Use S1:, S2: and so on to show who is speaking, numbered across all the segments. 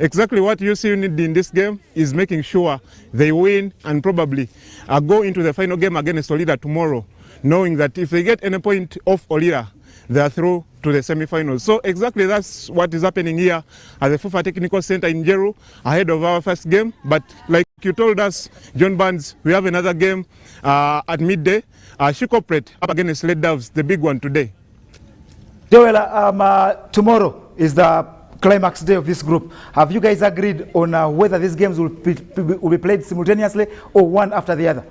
S1: exactly what UCU need in this game is making sure they win and probably go into the final game against Olida tomorrow, knowing that if they get any point off Olida, they are through to the semi-finals. So exactly that's what is happening here at the FUFA Technical Center in Jeru ahead of our first game. But like you told us, John Barnes, we have another game at midday. Shikopret up against Red Doves, the big one today.
S2: Joel, tomorrow is the climax day of this group. Have you guys agreed on whether these games will be played simultaneously or one after the other?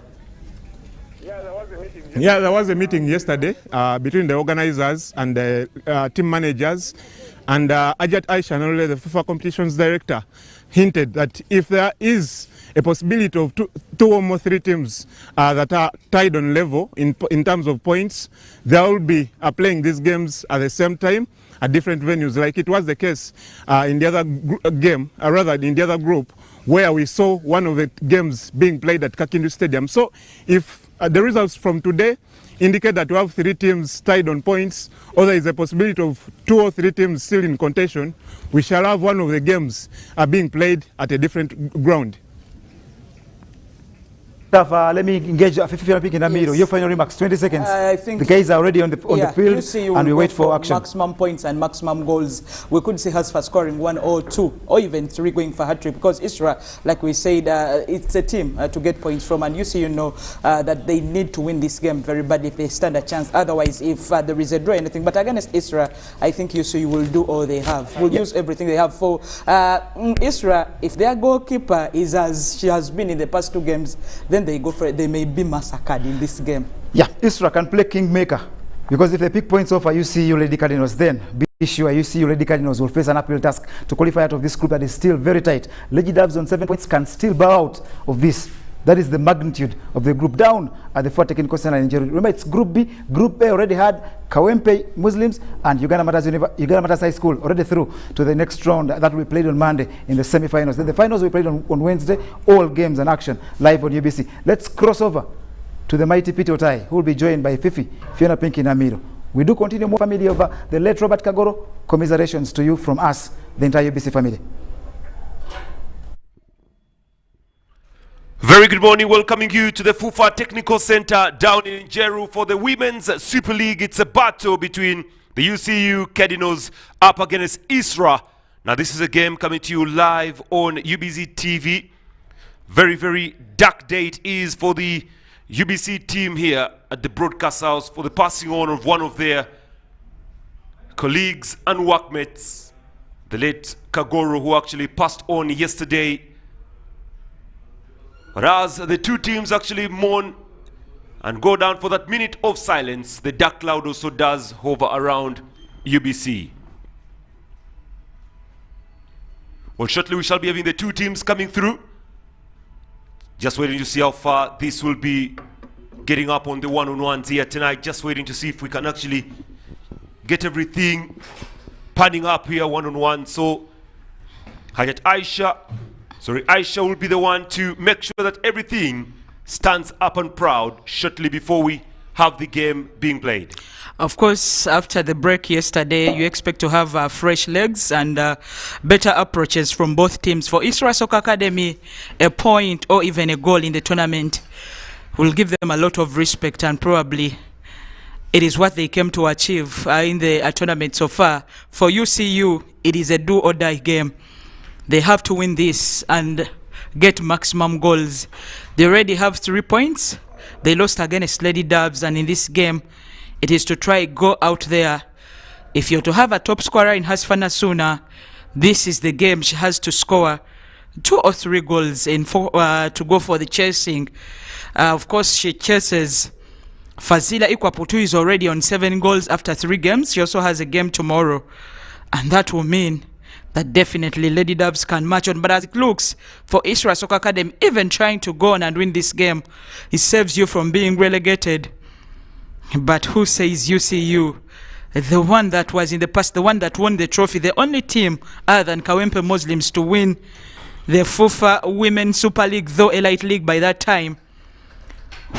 S1: Yeah, there was a meeting yesterday between the organizers and the team managers, and Ajat Aisha, the FUFA competitions director, hinted that if there is a possibility of two or more three teams that are tied on level in terms of points, they will be playing these games at the same time at different venues, like it was the case in the other game, rather in the other group, where we saw one of the games being played at Kakindu Stadium. So if the results from today indicate that we have three teams tied on points, or there is a possibility of two or three teams still in contention, we shall have one of the games being played at a different ground.
S2: Let me engage Fifi in the middle. Your final remarks, 20 seconds. I think the guys are already on the field, and we wait for action.
S3: Maximum points and maximum goals. We could see us for scoring 1 or 2 or even 3 going for hat-trick, because ISRA, like we said, it's a team to get points from, and UCU know that they need to win this game very badly if they stand a chance. Otherwise, if there is a draw or anything, but against ISRA, I think UCU will do all they have. Will use everything they have. For ISRA, if their goalkeeper is as she has been in the past 2 games, then they go for it. They may be massacred in this game.
S2: Yeah, ISRA can play kingmaker, because if they pick points off UCU Lady Cardinals, then be sure UCU Lady Cardinals will face an uphill task to qualify out of this group that is still very tight. Lady Doves on 7 points can still bow out of this. That is the magnitude of the group down at the FUFA Technical Center in Jeru. Remember, it's Group B. Group A already had Kawempe Muslims and Uganda Matters High School already through to the next round that will be played on Monday in the semi-finals. Then the finals will be played on Wednesday. All games and action live on UBC. Let's cross over to the mighty Peter Otai, who will be joined by Fifi, Fiona Pinky Namiro. We do continue more family over the late Robert Kagoro. Commiserations to you from us, the entire UBC family.
S4: Very good morning, welcoming you to the FUFA Technical Center down in Jeru for the Women's Super League. It's a battle between the UCU Cardinals up against ISRA. Now this is a game coming to you live on UBC TV. Very, very dark day it is for the UBC team here at the broadcast house for the passing on of one of their colleagues and workmates, the late Kagoro, who actually passed on yesterday. But as the two teams actually mourn and go down for that minute of silence, the dark cloud also does hover around UBC. Well, shortly we shall be having the two teams coming through. Just waiting to see how far this will be getting up on the one-on-ones here tonight. Just waiting to see if we can actually get everything panning up here one-on-one. So Aisha will be the one to make sure that everything stands up and proud shortly before we have the game being played.
S3: Of course, after the break yesterday, you expect to have fresh legs and better approaches from both teams. For ISRA Soccer Academy, a point or even a goal in the tournament will give them a lot of respect, and probably it is what they came to achieve in the tournament so far. For UCU, it is a do-or-die game. They have to win this and get maximum goals. They already have 3 points. They lost against Lady Doves, and in this game, it is to try go out there. If you're to have a top scorer in Hasfana Suna, this is the game she has to score 2 or 3 goals in to go for the chasing. Of course, she chases Fazila Ikwaputu, is already on 7 goals after 3 games. She also has a game tomorrow, and that will mean that definitely Lady Doves can match on. But as it looks for ISRA Soccer Academy, even trying to go on and win this game, it saves you from being relegated. But who says UCU, the one that was in the past, the one that won the trophy, the only team other than Kawempe Muslims to win the FUFA Women's Super League, though Elite League by that time,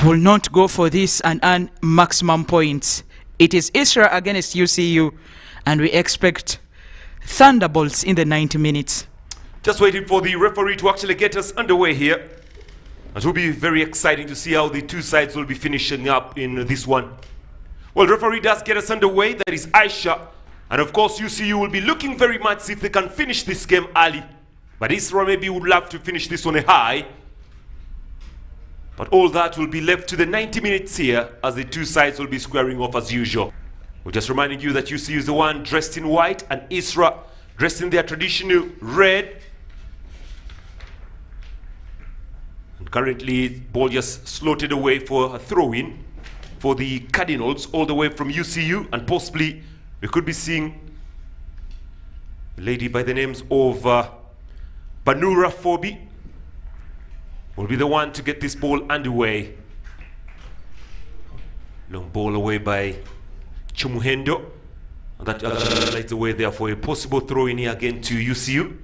S3: will not go for this and earn maximum points. It is ISRA against UCU, and we expect thunderbolts in the 90 minutes.
S4: Just waiting for the referee to actually get us underway here. It will be very exciting to see how the two sides will be finishing up in this one. Well, referee does get us underway. That is ISRA. And of course, UCU will be looking very much if they can finish this game early. But ISRA maybe would love to finish this on a high. But all that will be left to the 90 minutes here as the two sides will be squaring off as usual. We're just reminding you that UCU is the one dressed in white and ISRA dressed in their traditional red. And currently, ball just slotted away for a throw-in for the Cardinals all the way from UCU, and possibly we could be seeing a lady by the names of Banura Fobi will be the one to get this ball underway. Long ball away by Chumuhendo. That lights the way there for a possible throw in here again to UCU.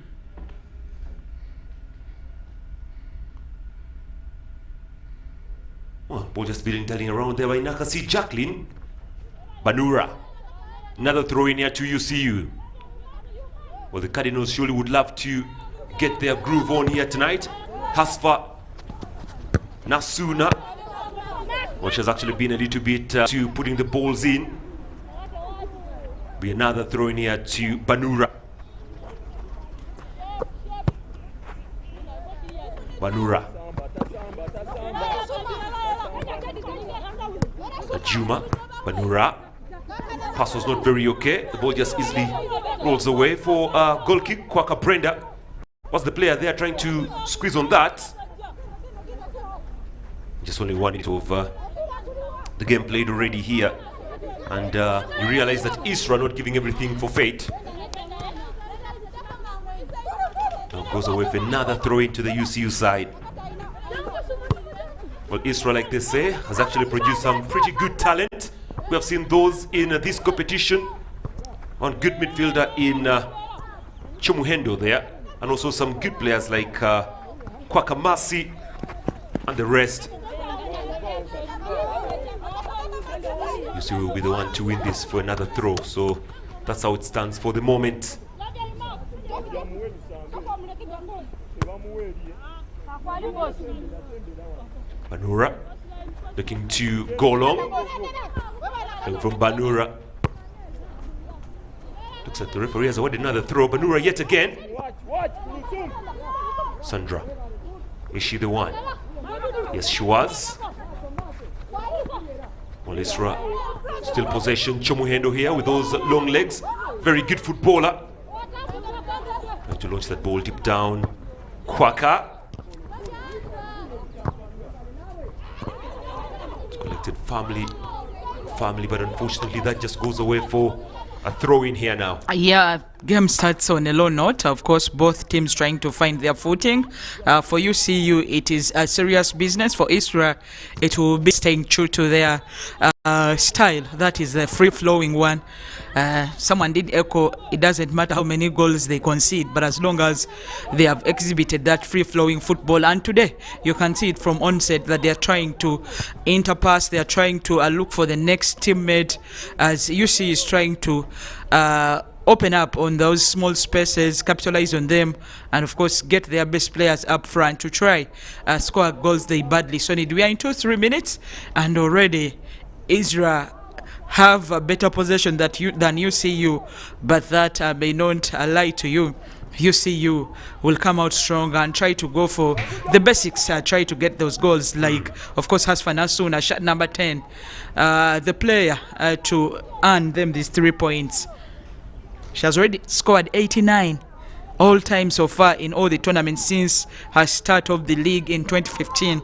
S4: Oh, ball just dallying around there by Nakasi Jacqueline. Banura. Another throw in here to UCU. Well, the Cardinals surely would love to get their groove on here tonight. Hasfa Nasuna. Well, she's actually been a little bit to putting the balls in. Be another throw in here to Banura. Banura. Juma. Banura. Pass was not very okay. The ball just easily rolls away for a goal kick. Kwaka Brenda was the player there trying to squeeze on that. Just only 1 minute of the game played already here. And you realize that ISRA not giving everything for fate. Now goes away for another throw into the UCU side. Well, ISRA, like they say, has actually produced some pretty good talent. We have seen those in this competition. One good midfielder in Chumuhendo there. And also some good players like Kwakamasi and the rest. UCU will be the one to win this for another throw. So that's how it stands for the moment. Banura looking to go long. And from Banura. Looks like the referee has awarded another throw. Banura yet again. Sandra. Is she the one? Yes, she was. Well, ISRA still possession. Chomuhendo here with those long legs. Very good footballer. Trying to launch that ball deep down. Kwaka. It's collected family, but unfortunately that just goes away for a throw in here now.
S3: Yeah, game starts on a low note. Of course, both teams trying to find their footing. For UCU, it is a serious business. For ISRA, it will be staying true to their style. That is the free-flowing one. Someone did echo, it doesn't matter how many goals they concede, but as long as they have exhibited that free-flowing football. And today, you can see it from onset that they are trying to interpass, they are trying to look for the next teammate, as UC is trying to open up on those small spaces, capitalize on them, and of course get their best players up front to try score goals they badly so need. We are in 2-3 minutes, and already ISRA have a better possession than UCU, but that may not lie to you. UCU will come out strong and try to go for the basics, try to get those goals, like of course Hasfan Asuna, shot number 10, the player to earn them these 3 points. She has already scored 89 all time so far in all the tournaments since her start of the league in 2015.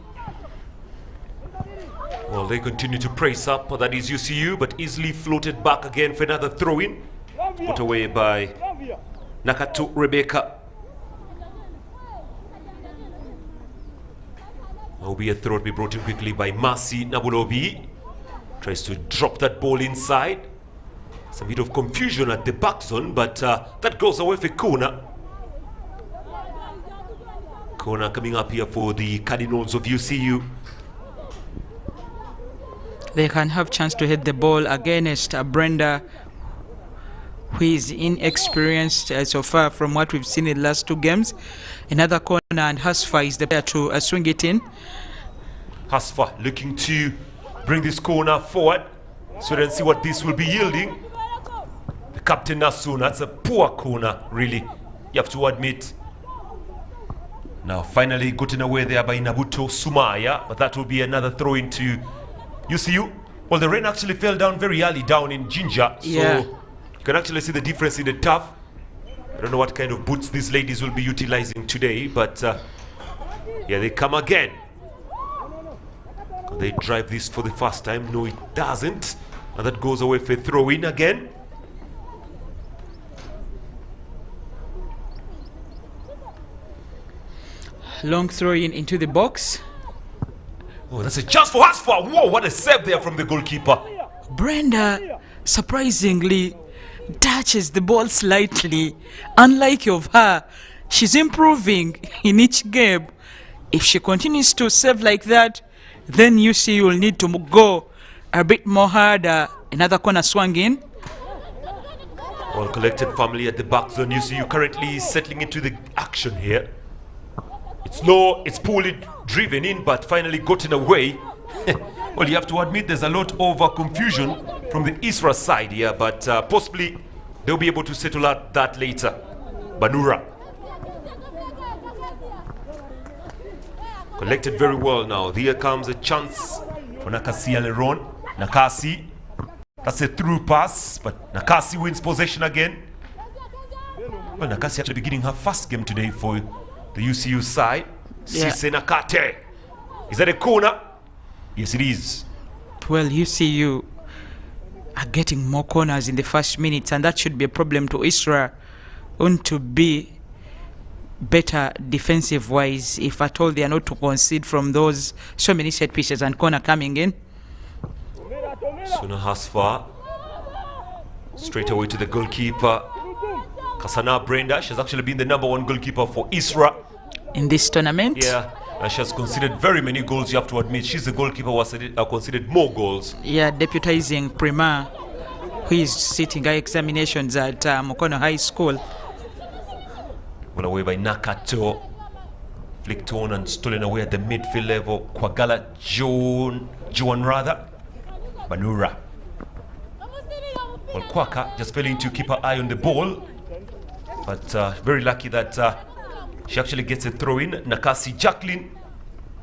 S4: Well, they continue to praise up. That is UCU, but easily floated back again for another throw-in. Put away by Nakato Rebecca. Will be a throw to be brought in quickly by Masi Nabulobi. Tries to drop that ball inside. Some bit of confusion at the back zone, but that goes away for Kona. Kona coming up here for the Cardinals of UCU.
S3: They can have chance to hit the ball against Brenda, who is inexperienced so far from what we've seen in the last 2 games. Another corner, and Hasfa is the player to swing it in.
S4: Hasfa looking to bring this corner forward. So then see what this will be yielding. The captain Nasun, that's a poor corner, really. You have to admit. Now finally gotten away there by Nabuto Sumaya, but that will be another throw into UCU. Well, the rain actually fell down very early down in Jinja, so you can actually see the difference in the turf. I don't know what kind of boots these ladies will be utilizing today, but yeah, they come again. They drive this for the first time. No, it doesn't. And that goes away for a throw in again.
S3: Long throw in into the box.
S4: Oh, that's a chance for Hasfa. Whoa, what a save there from the goalkeeper.
S3: Brenda surprisingly touches the ball slightly. Unlike of her, she's improving in each game. If she continues to save like that, then UCU will need to go a bit more harder. Another corner swung in.
S4: Well collected family at the back zone. UCU currently settling into the action here. It's low, it's poorly driven in, but finally gotten away. Well, you have to admit there's a lot of confusion from the ISRA side here, but possibly they'll be able to settle out that later. Banura. Collected very well now. Here comes a chance for Nakasi Aleron. Nakasi. That's a through pass, but Nakasi wins possession again. Well, Nakasi actually beginning her first game today for the UCU side. Sise Nakate. Is that a corner? Yes, it is.
S3: Well, UCU are getting more corners in the first minutes, and that should be a problem to ISRA. Want to be better defensive wise, if at all they are not to concede from those so many set pieces and corner coming in.
S4: Suna Hasfa straight away to the goalkeeper Kasana Brenda. She's actually been the #1 goalkeeper for ISRA
S3: in this tournament.
S4: Yeah, and she has conceded very many goals. You have to admit she's the goalkeeper who has conceded more goals.
S3: Yeah, deputizing Prima, who is sitting examinations at Mukono High School.
S4: Won away by Nakato. Flicked on and stolen away at the midfield level. Kwagala Joan rather. Banura. Well, Kwaka just failing to keep her eye on the ball. But very lucky that she actually gets a throw in. Nakasi Jacqueline.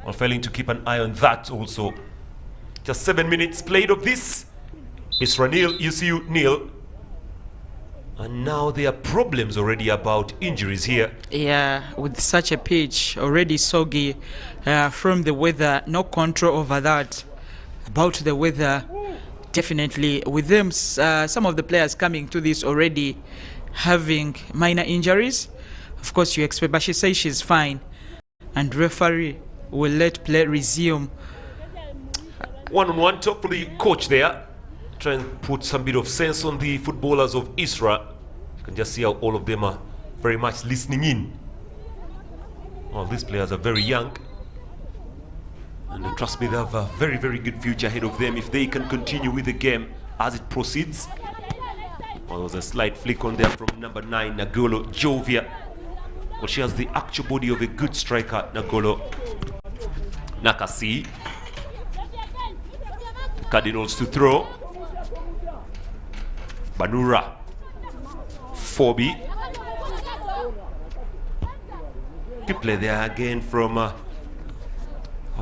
S4: Well, failing to keep an eye on that also. Just 7 minutes played of this. ISRA nil, UCU nil. And now there are problems already about injuries here.
S3: Yeah, with such a pitch already soggy from the weather, no control over that. About the weather, definitely with them, some of the players coming to this already having minor injuries. Of course, you expect, but she says she's fine, and referee will let play resume.
S4: One-on-one talk from the coach there. Try and put some bit of sense on the footballers of ISRA. You can just see how all of them are very much listening in. All these players are very young. And trust me, they have a very, very good future ahead of them if they can continue with the game as it proceeds. Well, there was a slight flick on there from #9, Nagolo Jovia. Well, she has the actual body of a good striker, Nagolo. Nakasi. The Cardinals to throw. Banura. Fobi. Good play there again from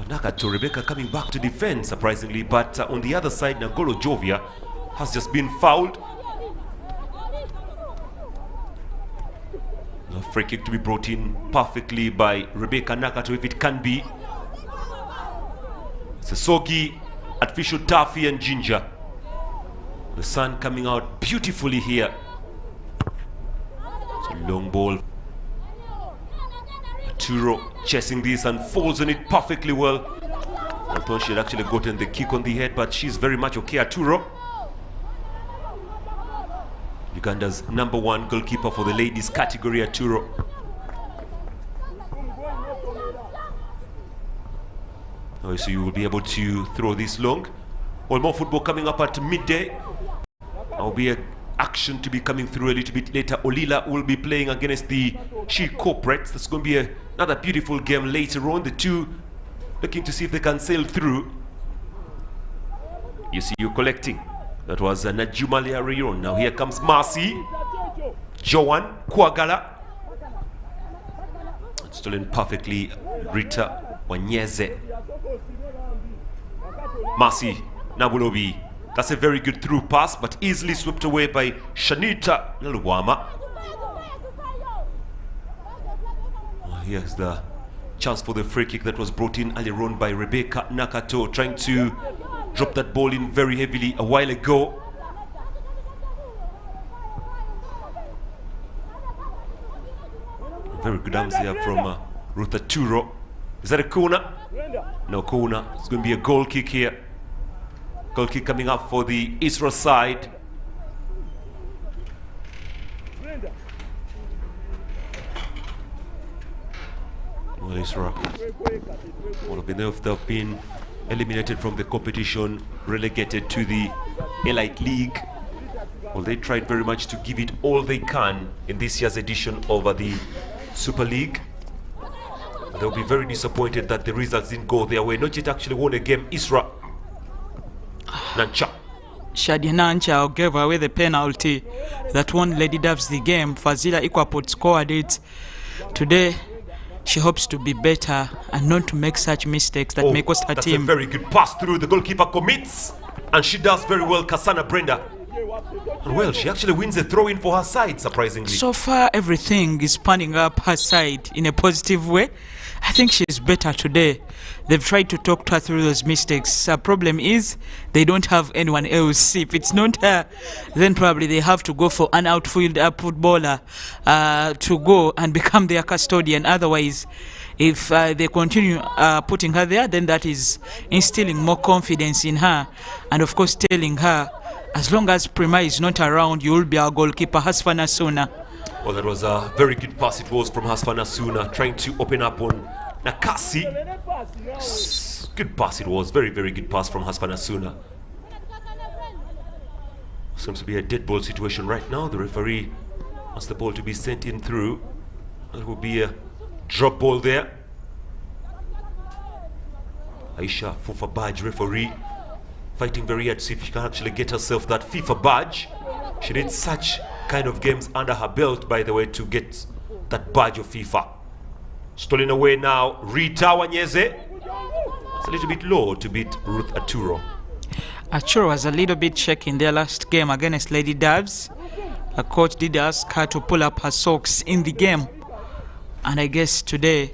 S4: Nakato. Rebecca coming back to defend, surprisingly. But on the other side, Nagolo Jovia has just been fouled. A free kick to be brought in perfectly by Rebecca Nakato, if it can be. It's a soggy, artificial turf here and Ginger. The sun coming out beautifully here. It's a long ball. Arturo chasing this and falls on it perfectly well. I thought she had actually gotten the kick on the head, but she's very much okay, Arturo. Uganda's #1 goalkeeper for the ladies category, Arturo. Oh, so you will be able to throw this long. Well, more football coming up at midday. There will be a action to be coming through a little bit later. Olila will be playing against the She Corporates. That's going to be another beautiful game later on. The two looking to see if they can sail through. UCU collecting. That was Najuma Learion. Now here comes Marcy. Joan Kwagala. Stolen perfectly. Rita Wanyeze. Marcy Nabulobi. That's a very good through pass, but easily swept away by Shanita Naluwama. Here's the chance for the free kick that was brought in earlier on by Rebecca Nakato, trying to drop that ball in very heavily a while ago. Very good arms here from Ruth Aturo. Is that a corner? No corner. It's going to be a goal kick here. Goal kick coming up for the ISRA side. Well, ISRA, all of them have been eliminated from the competition, relegated to the Elite League. Well, they tried very much to give it all they can in this year's edition of the Super League. They'll be very disappointed that the results didn't go their way. Not yet actually won a game. ISRA Nancha.
S3: Shadia Nancha gave away the penalty that won Lady Doves the game. Fazila Ikwapot scored it. Today, she hopes to be better and not to make such mistakes that may cost her team.
S4: That's a very good pass through. The goalkeeper commits, and she does very well, Kasana Brenda. And well, she actually wins the throw-in for her side, surprisingly.
S3: So far, everything is panning up her side in a positive way. I think she's better today. They've tried to talk to her through those mistakes. Her problem is they don't have anyone else. If it's not her, then probably they have to go for an outfield footballer to go and become their custodian. Otherwise, if they continue putting her there, then that is instilling more confidence in her. And of course, telling her, as long as Prima is not around, you will be our goalkeeper, Hasfana Suna.
S4: Well, that was a very good pass it was from Hasfana Suna, trying to open up on Nakasi. Good pass it was, very, very good pass from Hasfana Suna. Seems to be a dead ball situation right now. The referee wants the ball to be sent in through. That will be a drop ball there. Aisha FUFA badge referee, fighting very hard to see if she can actually get herself that FIFA badge. She needs such kind of games under her belt, by the way, to get that badge of FIFA. Stolen away now, Rita Wanyeze. It's a little bit low to beat Ruth Aturo.
S3: Aturo was a little bit shaky in their last game against Lady Doves. Her coach did ask her to pull up her socks in the game. And I guess today,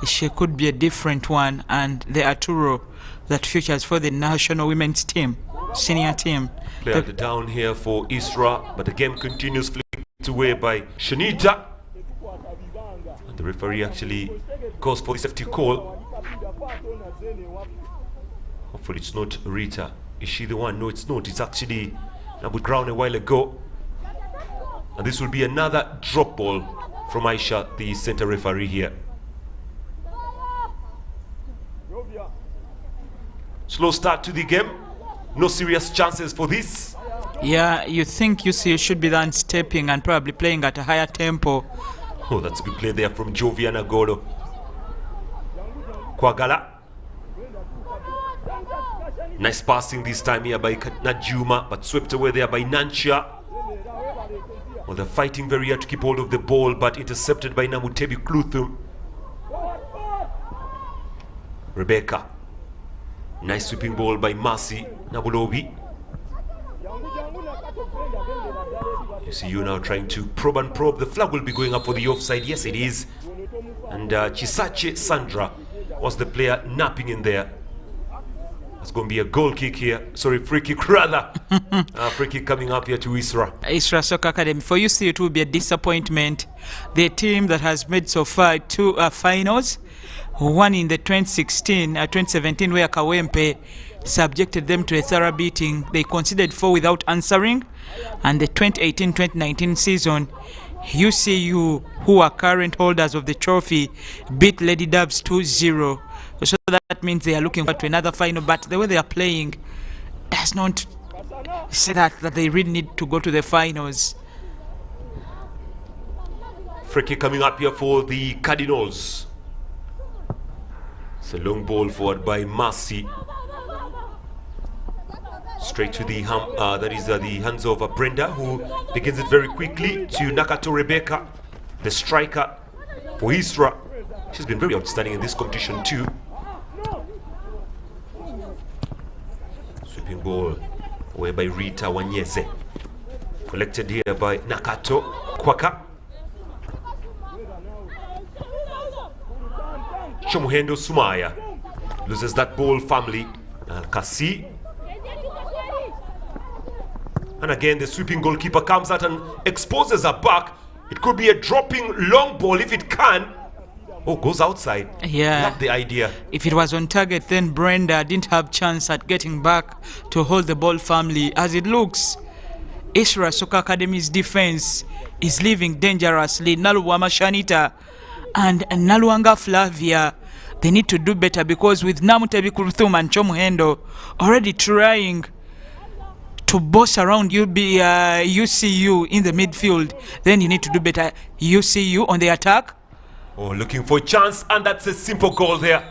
S3: she could be a different one, and the Aturo that features for the national women's team, senior team.
S4: Played down here for ISRA, but the game continues, flicked away by Shanita. And the referee actually goes for the safety call. Hopefully it's not Rita. Is she the one? No, it's not. It's actually Nabu Ground a while ago. And this will be another drop ball from Aisha, the center referee here. Slow start to the game. No serious chances for this.
S3: Yeah, you think UCU should be then stepping and probably playing at a higher tempo.
S4: Oh, that's a good play there from Joviana Golo. Kwagala. Nice passing this time here by Najuma, but swept away there by Nancha. Well, they're fighting very hard to keep hold of the ball, but intercepted by Namutebi Kluthum. Rebecca. Nice sweeping ball by Marcy Nabulobi. You see you now trying to probe and probe. The flag will be going up for the offside. Yes, it is. And Chisache Sandra was the player napping in there. It's going to be a goal kick here. Sorry, free kick rather. Free kick coming up here to ISRA.
S3: ISRA Soccer Academy. For UCU, it will be a disappointment. The team that has made so far 2 finals, one in the 2017 where Kawempe subjected them to a thorough beating. They conceded 4 without answering. And the 2018-2019 season, UCU, who are current holders of the trophy, beat Lady Doves 2-0. So that means they are looking forward to another final, but the way they are playing does not say that they really need to go to the finals.
S4: Free kick coming up here for the Cardinals. It's a long ball forward by Mercy. Straight to the the hands of Brenda, who begins it very quickly to Nakato Rebecca, the striker for ISRA. She's been very outstanding in this competition too. Sweeping ball away by Rita Wanyeze. Collected here by Nakato Kwaka. Shomuhendo Sumaya loses that ball family. Kasi. And again, the sweeping goalkeeper comes out and exposes her back. It could be a dropping long ball if it can. Oh, goes outside.
S3: Yeah.
S4: Love the idea.
S3: If it was on target, then Brenda didn't have chance at getting back to hold the ball firmly. As it looks, ISRA Soccer Academy's defense is leaving dangerously. Naluwama Shanita and Naluanga Flavia, they need to do better, because with Namutebi Kurthum and Chomuhendo already trying to boss around UCU in the midfield, then you need to do better. UCU on the attack.
S4: Oh, looking for a chance, and that's a simple goal there.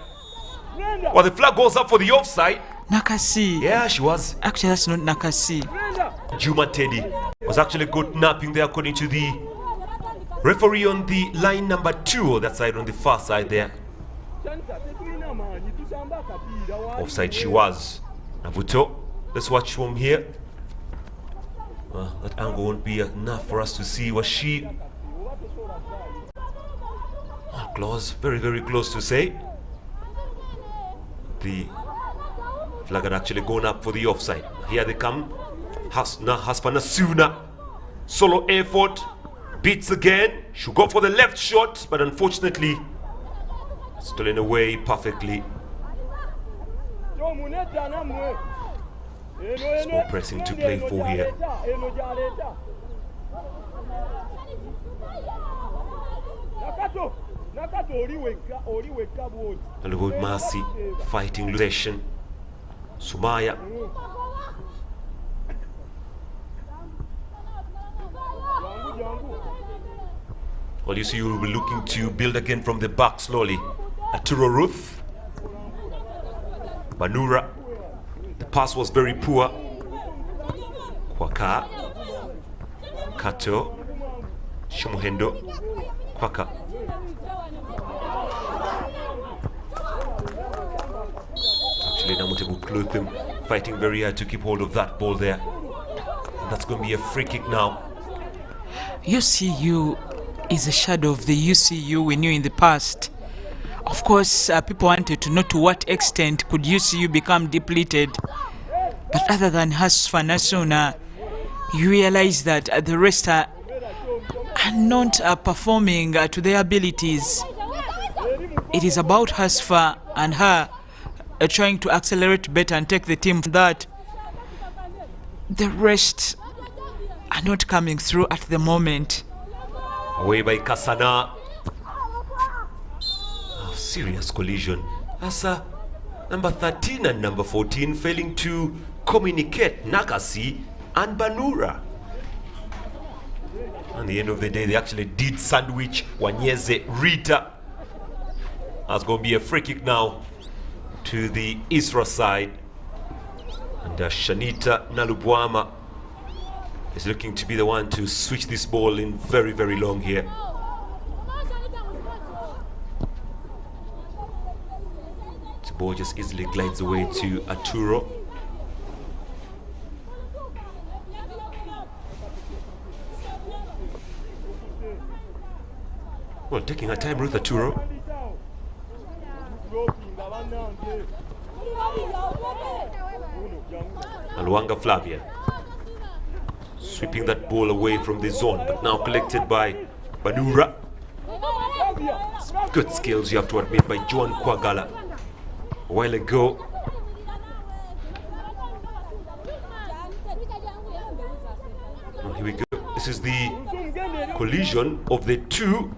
S4: Well, the flag goes up for the offside.
S3: Nakasi.
S4: Yeah, she was.
S3: Actually, that's not Nakasi.
S4: Juma Teddy was actually good napping there, according to the referee on the line number 2, that side on the far side there. Offside she was. Navuto, let's watch from here. That angle won't be enough for us to see. Was she close? Very, very close to say. The flag had actually gone up for the offside. Here they come. Haspanasuna. Solo effort. Beats again. Should go for the left shot, but unfortunately stolen away perfectly. Small pressing to play for here. And with Mercy fighting possession. Sumaya. Well, you see, you will be looking to build again from the back slowly. Aturo Ruth. Banura. The pass was very poor. Kwaka. Kato. Shomuhendo. Kwaka. Actually, Namutebu Kluthim fighting very hard to keep hold of that ball there. And that's going to be a free kick now.
S3: UCU is a shadow of the UCU we knew in the past. Of course, people wanted to know to what extent could UCU become depleted. But other than Hasfanasuna, you realize that the rest are not performing to their abilities. It is about Hasfa and her trying to accelerate better and take the team that the rest are not coming through at the moment.
S4: Away by Kasana. Oh, serious collision. That's number 13 and number 14 failing to communicate. Nakasi and Banura. At the end of the day, they actually did sandwich Wanyeze Rita. That's going to be a free kick now to the ISRA side. And Shanita Nalubwama is looking to be the one to switch this ball in very, very long here. The ball just easily glides away to Aturo. Well, taking her time, Ruth Aturo. Aluanga Flavia sweeping that ball away from the zone, but now collected by Banura. Good skills, you have to admit, by Joan Kwagala a while ago. Well, here we go. This is the collision of the two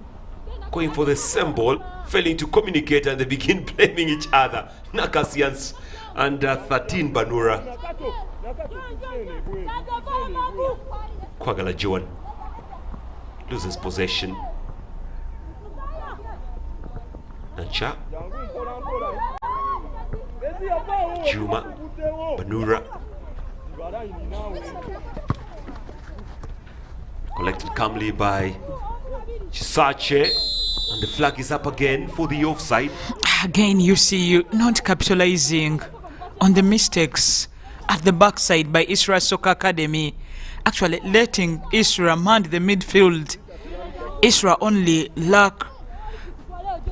S4: going for the same ball, failing to communicate, and they begin blaming each other. Nakasians and 13 Banura. Kwagala Joan loses possession. Nacha Juma Banura collected calmly by Chisache, and the flag is up again for the offside.
S3: Again, you see you not capitalizing on the mistakes at the backside by ISRA Soccer Academy, actually letting ISRA man the midfield. ISRA only lack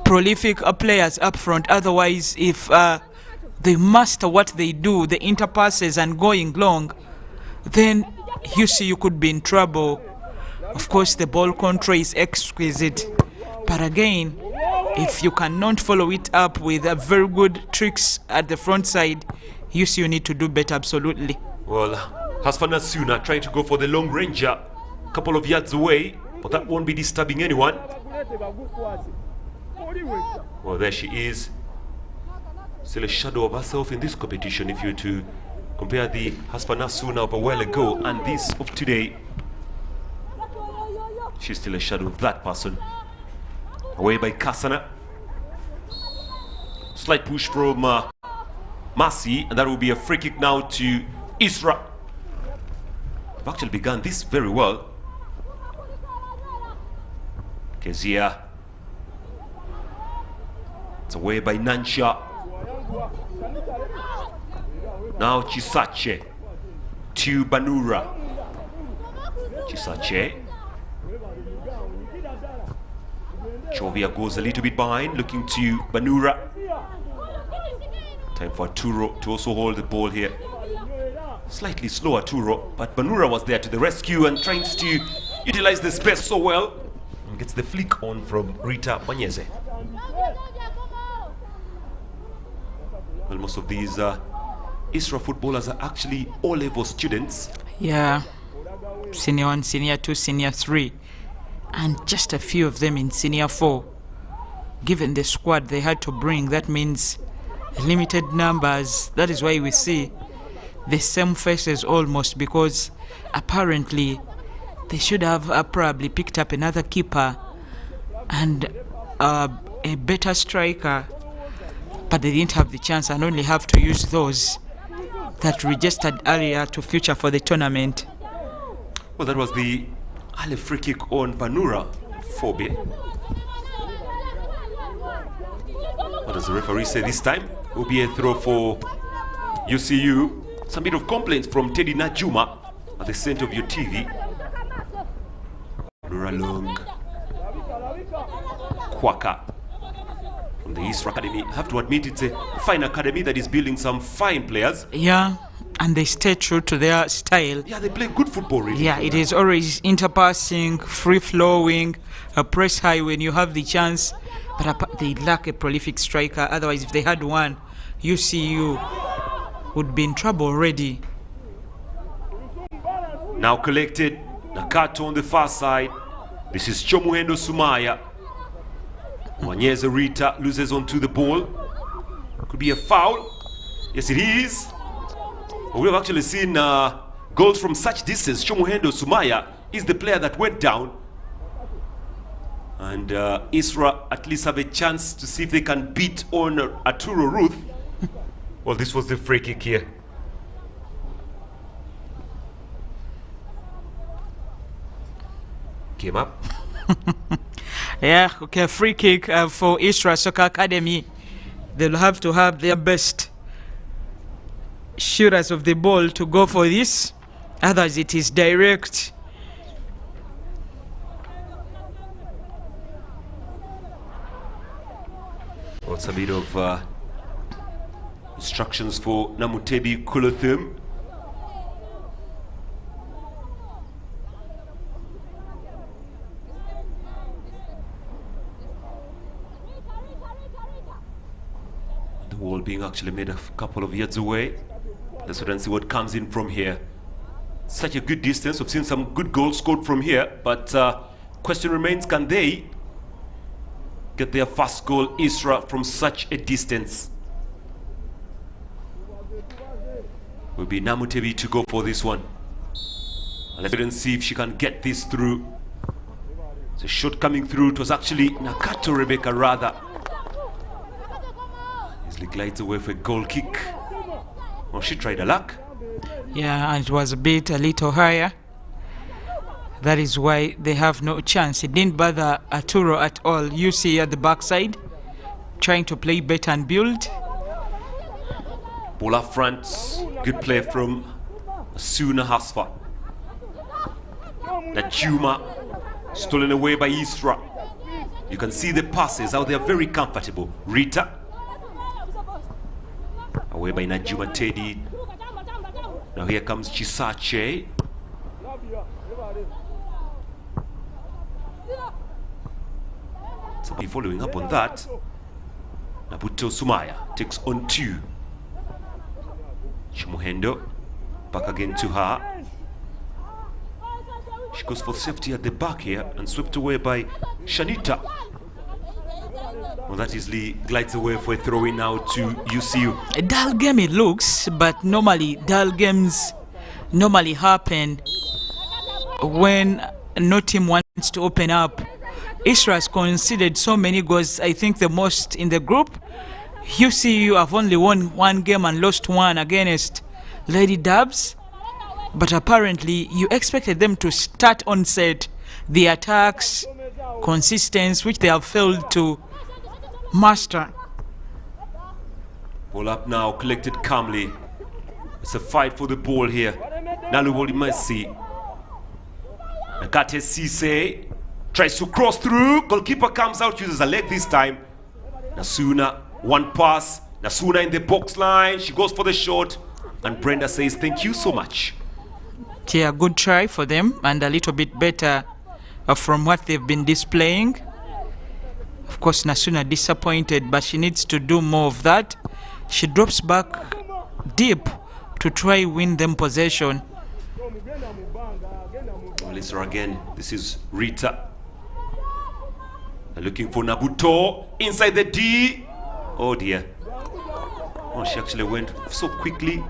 S3: prolific players up front. Otherwise, if they master what they do, the interpasses and going long, then UCU could be in trouble. Of course, the ball control is exquisite, but again, if you cannot follow it up with very good tricks at the front side, UCU need to do better, absolutely.
S4: Well, Hasfana Suna trying to go for the long ranger, a couple of yards away, but that won't be disturbing anyone. Well, there she is. Still a shadow of herself in this competition if you're to compare the Hasfana Suna of a while ago and this of today. She's still a shadow of that person. Away by Kasana. Slight push from Masi, and that will be a free kick now to ISRA. They've actually begun this very well. Kezia. It's away by Nansha. Now Chisache to Banura. Chisache. Chovia goes a little bit behind, looking to Banura. Time for Turo to also hold the ball here. Slightly slower Turo, but Banura was there to the rescue and trying to utilize the space so well. And gets the flick on from Rita Banyeze. Well, most of these ISRA footballers are actually O-level students.
S3: Yeah, Senior 1, Senior 2, Senior 3. And just a few of them in Senior 4. Given the squad they had to bring, that means limited numbers. That is why we see the same faces almost, because apparently they should have probably picked up another keeper and a better striker, but they didn't have the chance and only have to use those that registered earlier to feature for the tournament.
S4: Well, that was the early free kick on Banura. Phobia. What does the referee say this time? Will be a throw for UCU. Some bit of complaints from Teddy Najuma at the center of your TV. Banura long. Kwaka from the ISRA Academy. I have to admit it's a fine academy that is building some fine players.
S3: Yeah, and they stay true to their style.
S4: Yeah, they play good football, really.
S3: Yeah, it is always interpassing, free-flowing, a press high when you have the chance, but they lack a prolific striker. Otherwise, if they had one, UCU would be in trouble already.
S4: Now collected, Nakato on the far side. This is Chomuhendo Sumaya. Wanyeze Rita loses onto the ball. Could be a foul. Yes, it is. We have actually seen goals from such distance. Chomuhendo Sumaya is the player that went down. And ISRA at least have a chance to see if they can beat on Arturo Ruth. Well, this was the free kick here. Came up.
S3: Yeah, okay, free kick for ISRA Soccer Academy. They'll have to have their best shooters of the ball to go for this. Otherwise, it is direct.
S4: What's a bit of instructions for Namutebi Kulothum. The wall being actually made a couple of yards away. Let's wait and see what comes in from here. Such a good distance. We've seen some good goals scored from here, but question remains, can they get their first goal, ISRA, from such a distance? Will be Namutebi to go for this one. Let's wait and see if she can get this through. It's a shot coming through. It was actually Nakato Rebecca rather. Easily glides away for a goal kick. Oh, she tried her luck.
S3: Yeah, and it was a little higher. That is why they have no chance. It didn't bother Arturo at all. You see at the backside, trying to play better and build.
S4: Ball up front. Good play from Asuna Hasfa. Najuma stolen away by ISRA. You can see the passes, how they are very comfortable. Rita away by Najuma Teddy. Now here comes Chisache. So following up on that, Nabuto Sumaya takes on 2. Chimuhendo back again to her. She goes for safety at the back here and swept away by Shanita. Well, that easily glides away for a throw-in now to UCU.
S3: A dull game it looks, but normally dull games normally happen when no team wants to open up. ISRA has conceded so many goals, I think the most in the group. UCU have only won 1 game and lost 1 against Lady Dubs. But apparently you expected them to start on set the attacks, consistency, which they have failed to master.
S4: Ball up now, collected calmly. It's a fight for the ball here. Naluboli Messi. Nakate Sise tries to cross through. Goalkeeper comes out, uses a leg this time. Nasuna, 1 pass. Nasuna in the box line. She goes for the shot. And Brenda says, thank you so much.
S3: Yeah, good try for them and a little bit better from what they've been displaying. Of course, Nasuna disappointed, but she needs to do more of that. She drops back deep to try win them possession.
S4: Melissa again. This is Rita. They're looking for Nabuto inside the D. Oh dear. Oh, she actually went so quickly.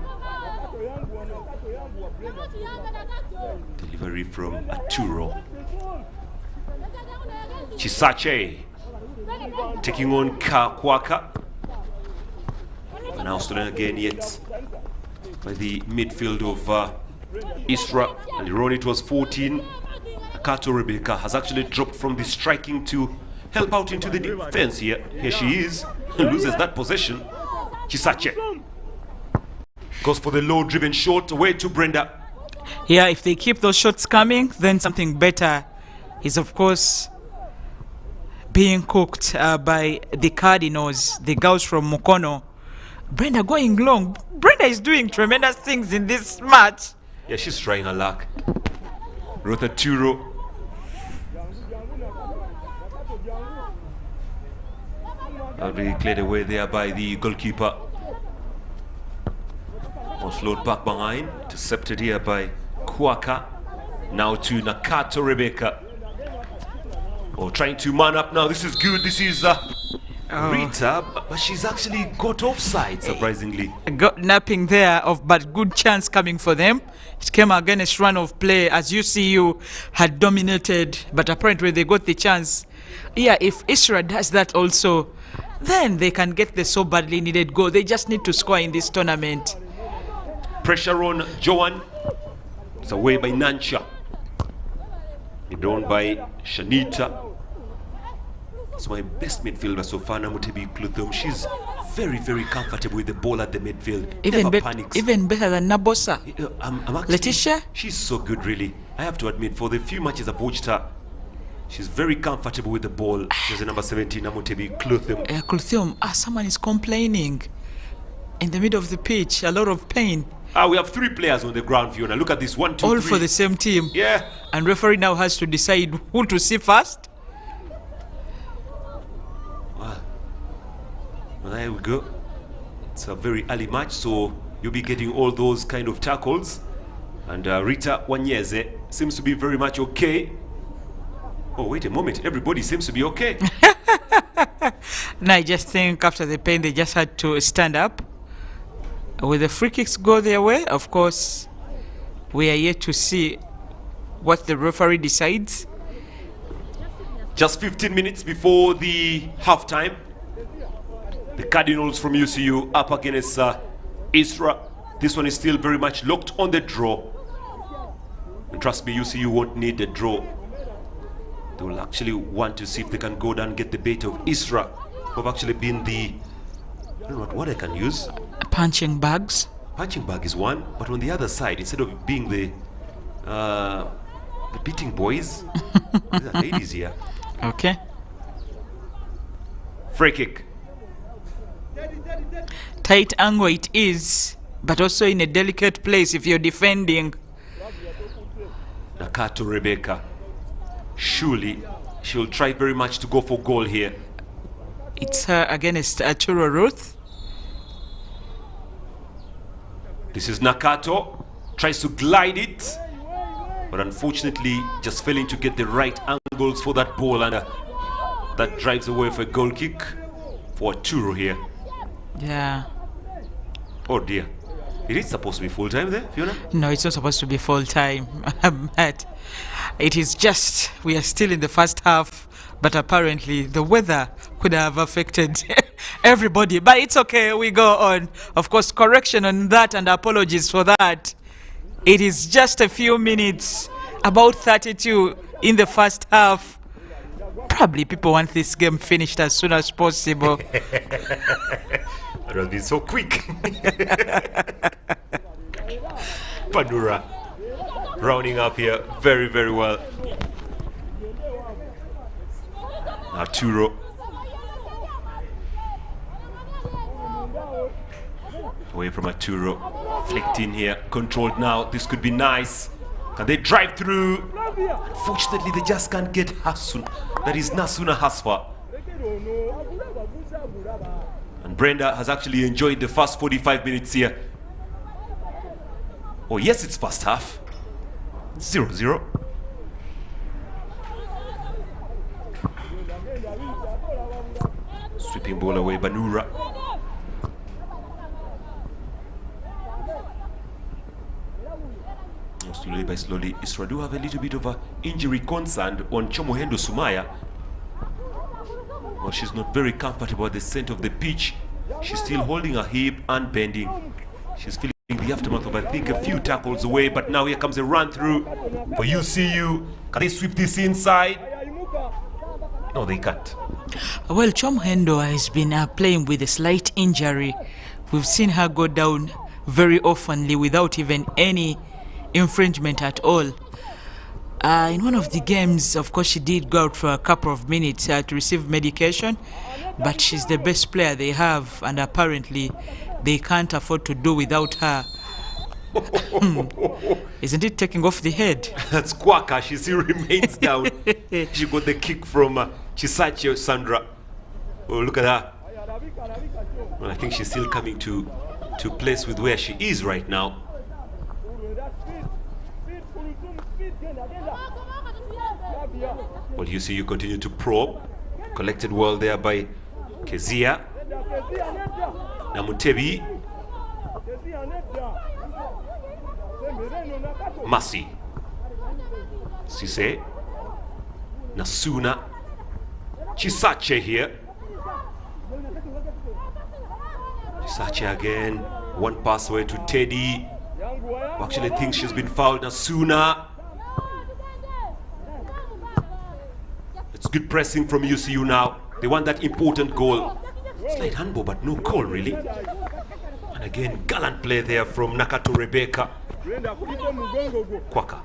S4: Delivery from Arturo. Chisache taking on Kwaka. But now stolen again yet by the midfield of ISRA. And Ron, it was 14. Kato Rebecca has actually dropped from the striking to help out into the defense here. Here she is. Loses that possession. Chisache goes for the low-driven shot away to Brenda.
S3: Yeah, if they keep those shots coming, then something better is, of course, being cooked by the Cardinals, the girls from Mukono. Brenda going long. Brenda is doing tremendous things in this match.
S4: Yeah, she's trying her luck. Rotha Turo. That'll be cleared away there by the goalkeeper. Offload back behind, intercepted here by Kwaka. Now to Nakato Rebecca. Oh, trying to man up now. This is good. This is Rita, but she's actually got offside, surprisingly.
S3: Got napping there, but good chance coming for them. It came against run of play as UCU had dominated, but apparently they got the chance. Yeah, if ISRA does that also, then they can get the so badly needed goal. They just need to score in this tournament.
S4: Pressure on Joan. It's away by Nancha. Down by Shanita. It's my best midfielder so far, Namutebi Kluthum. She's very, very comfortable with the ball at the midfield.
S3: Even better than Nabosa.
S4: I'm actually,
S3: Letitia?
S4: She's so good, really. I have to admit, for the few matches I've watched her, she's very comfortable with the ball. She's the number 17, Namutebi Kluthum.
S3: Kluthum, someone is complaining. In the middle of the pitch, a lot of pain.
S4: We have 3 players on the ground, Fiona. Look at this, 1, 2,
S3: all
S4: 3.
S3: for the same team.
S4: Yeah.
S3: And referee now has to decide who to see first.
S4: Well, there we go. It's a very early match, so you'll be getting all those kind of tackles. And Rita Wanyeze seems to be very much okay. Oh, wait a moment. Everybody seems to be okay.
S3: No, I just think after the pain, they just had to stand up. Will the free kicks go their way? Of course, we are yet to see what the referee decides.
S4: Just 15 minutes before the halftime. The Cardinals from UCU up against ISRA. This one is still very much locked on the draw. And trust me, UCU won't need a draw. They will actually want to see if they can go down and get the bait of ISRA, who have actually been the, I don't know what I can use.
S3: Punching bags.
S4: Punching bag is one, but on the other side, instead of being the beating boys, these are ladies here.
S3: Okay.
S4: Free kick.
S3: Tight angle it is, but also in a delicate place if you're defending.
S4: Nakato Rebecca. Surely she'll try very much to go for goal here.
S3: It's her against Arturo Ruth.
S4: This is Nakato. Tries to glide it, but unfortunately just failing to get the right angles for that ball, and that drives away for a goal kick for Arturo here.
S3: Yeah.
S4: Oh dear. It is supposed to be full time there, Fiona?
S3: No, it's not supposed to be full time. But it is just, we are still in the first half, but apparently the weather could have affected everybody. But it's okay, we go on. Of course, correction on that and apologies for that. It is just a few minutes, about 32 in the first half. Probably people want this game finished as soon as possible.
S4: It has been so quick. Panura rounding up here very, very well. Arturo. Away from Arturo. Flicked in here. Controlled now. This could be nice. Can they drive through? Unfortunately, they just can't get Hasun. That is Nasuna Hasfa. And Brenda has actually enjoyed the first 45 minutes here. Oh yes, it's first half. 0-0. Sweeping ball away, Banura. Slowly by slowly, ISRA do have a little bit of an injury concern on Chomohendo Sumaya. Well, she's not very comfortable at the center of the pitch. She's still holding her hip and bending. She's feeling the aftermath of, I think, a few tackles away, but now here comes a run through for UCU. Can they sweep this inside? No, they can't.
S3: Well, Chomohendo has been playing with a slight injury. We've seen her go down very oftenly without even any infringement at all. In one of the games, of course, she did go out for a couple of minutes to receive medication, but she's the best player they have, and apparently they can't afford to do without her. Isn't it taking off the head?
S4: That's Kwaka. She still remains down. She got the kick from Chisache Sandra. Oh, look at her. Well, I think she's still coming to place with where she is right now. Well, you continue to probe. Collected well there by Kezia. Namutebi. Masi. Sise. Nasuna. Chisache here. Chisache again. One pass away to Teddy. Who actually thinks she's been fouled. Nasuna. It's good pressing from UCU now. They want that important goal. Slight handball, but no call really. And again, gallant play there from Nakato Rebecca. Kwaka.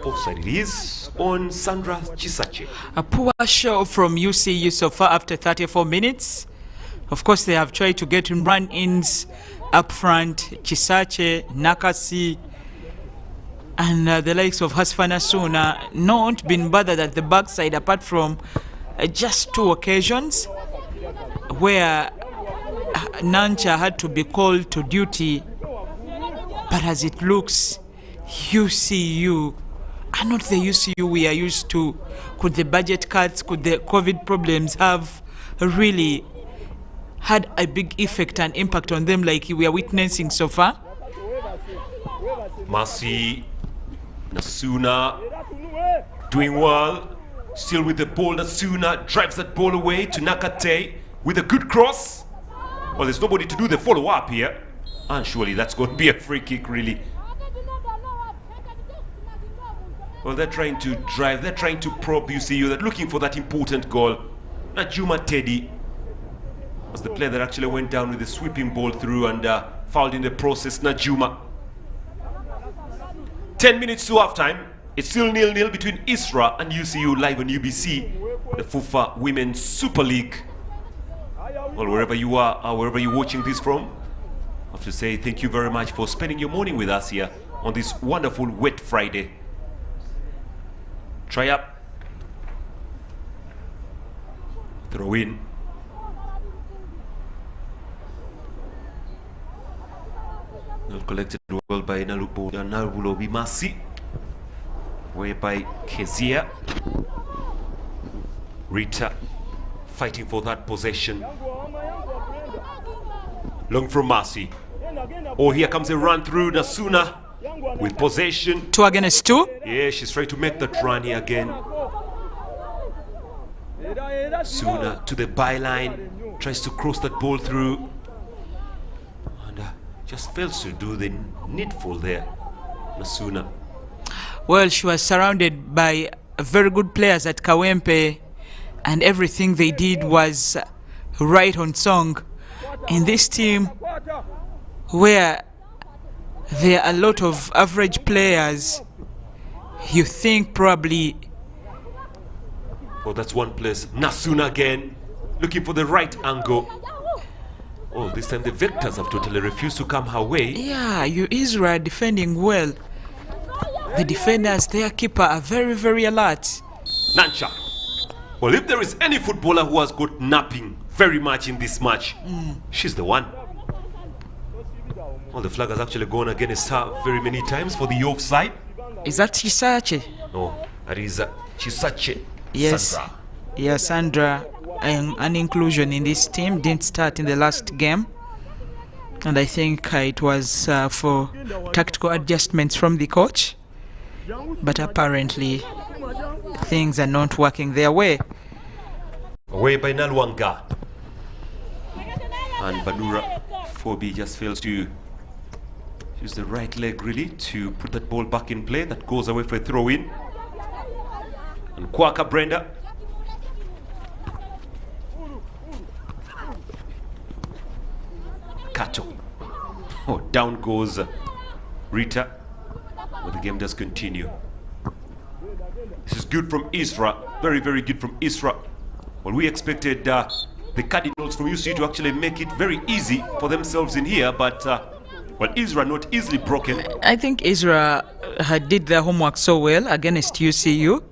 S4: Offside it is on Sandra Chisache.
S3: A poor show from UCU so far after 34 minutes. Of course, they have tried to get run-ins up front. Chisache, Nakasi, and the likes of Hasfana Suna not been bothered at the backside, apart from just 2 occasions where Nancha had to be called to duty. But as it looks, UCU are not the UCU we are used to. Could the budget cuts, could the COVID problems have really had a big effect and impact on them like we are witnessing so far.
S4: Masi, Nasuna doing well. Still with the ball. Nasuna drives that ball away to Nakate with a good cross. Well, there's nobody to do the follow-up here. And surely that's going to be a free kick, really. Well, they're trying to drive. They're trying to probe UCU. They're looking for that important goal. Najuma Teddy was the player that actually went down with the sweeping ball through and fouled in the process. Najuma. 10 minutes to halftime. It's still 0-0 between ISRA and UCU live on UBC, the FUFA Women's Super League. Well, wherever you are, wherever you're watching this from, I have to say thank you very much for spending your morning with us here on this wonderful wet Friday. Try up. Throw in. Well collected well by Nalubulobi Masi. Whereby Kezia. Rita fighting for that possession. Long from Masi. Oh, here comes a run through Nasuna with possession.
S3: 2 against 2.
S4: Yeah, she's trying to make that run here again. Nasuna to the byline. Tries to cross that ball through. And just fails to do the needful there. Nasuna.
S3: Well, she was surrounded by very good players at Kawempe, and everything they did was right on song. In this team, where there are a lot of average players, you think probably...
S4: Oh, that's one place. Nasuna again, looking for the right angle. Oh, this time the Vectors have totally refused to come her way.
S3: Yeah, ISRA defending well. The defenders, their keeper, are very, very alert.
S4: Nansha. Well, if there is any footballer who has got napping very much in this match, she's the one. Well, the flag has actually gone against her very many times for the offside.
S3: Is that Chisache?
S4: No, that is Chisache.
S3: Yes.
S4: Sandra.
S3: Yeah, Sandra, an inclusion in this team, didn't start in the last game. And I think it was for tactical adjustments from the coach. But apparently, things are not working their way.
S4: Away by Nalwanga. And Banura Fobi just fails to use the right leg really to put that ball back in play. That goes away for a throw in. And Kwaka Brenda. Kato. Oh, down goes Rita. But the game does continue. This is good from ISRA. Very, very good from ISRA. Well, we expected the Cardinals from UCU to actually make it very easy for themselves in here, but well, ISRA not easily broken.
S3: I think ISRA did their homework so well against UCU.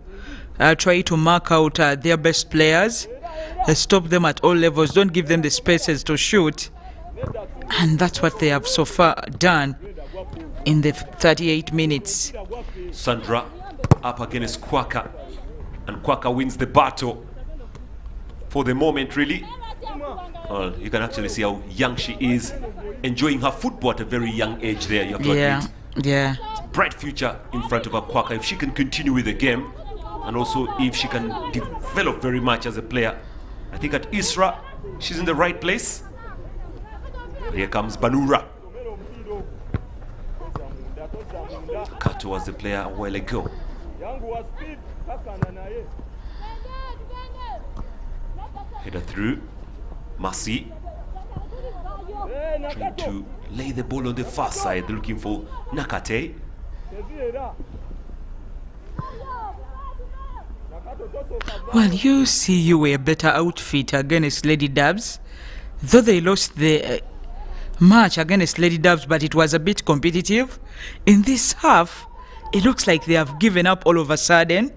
S3: Try to mark out their best players, stop them at all levels, don't give them the spaces to shoot. And that's what they have so far done in the 38 minutes.
S4: Sandra up against Kwaka, and Kwaka wins the battle for the moment really. Well, you can actually see how young she is, enjoying her football at a very young age there, you have to admit.
S3: Yeah.
S4: Bright future in front of her, Kwaka, if she can continue with the game, and also if she can develop very much as a player. I think at ISRA, she's in the right place. Here comes Banura. Kato was the player a while ago. Header through. Masi trying to lay the ball on the far side, looking for Nakate.
S3: Well, UCU were a better outfit against Lady Dubs, though they lost the match against Lady Dubs, but it was a bit competitive. In this half, it looks like they have given up all of a sudden.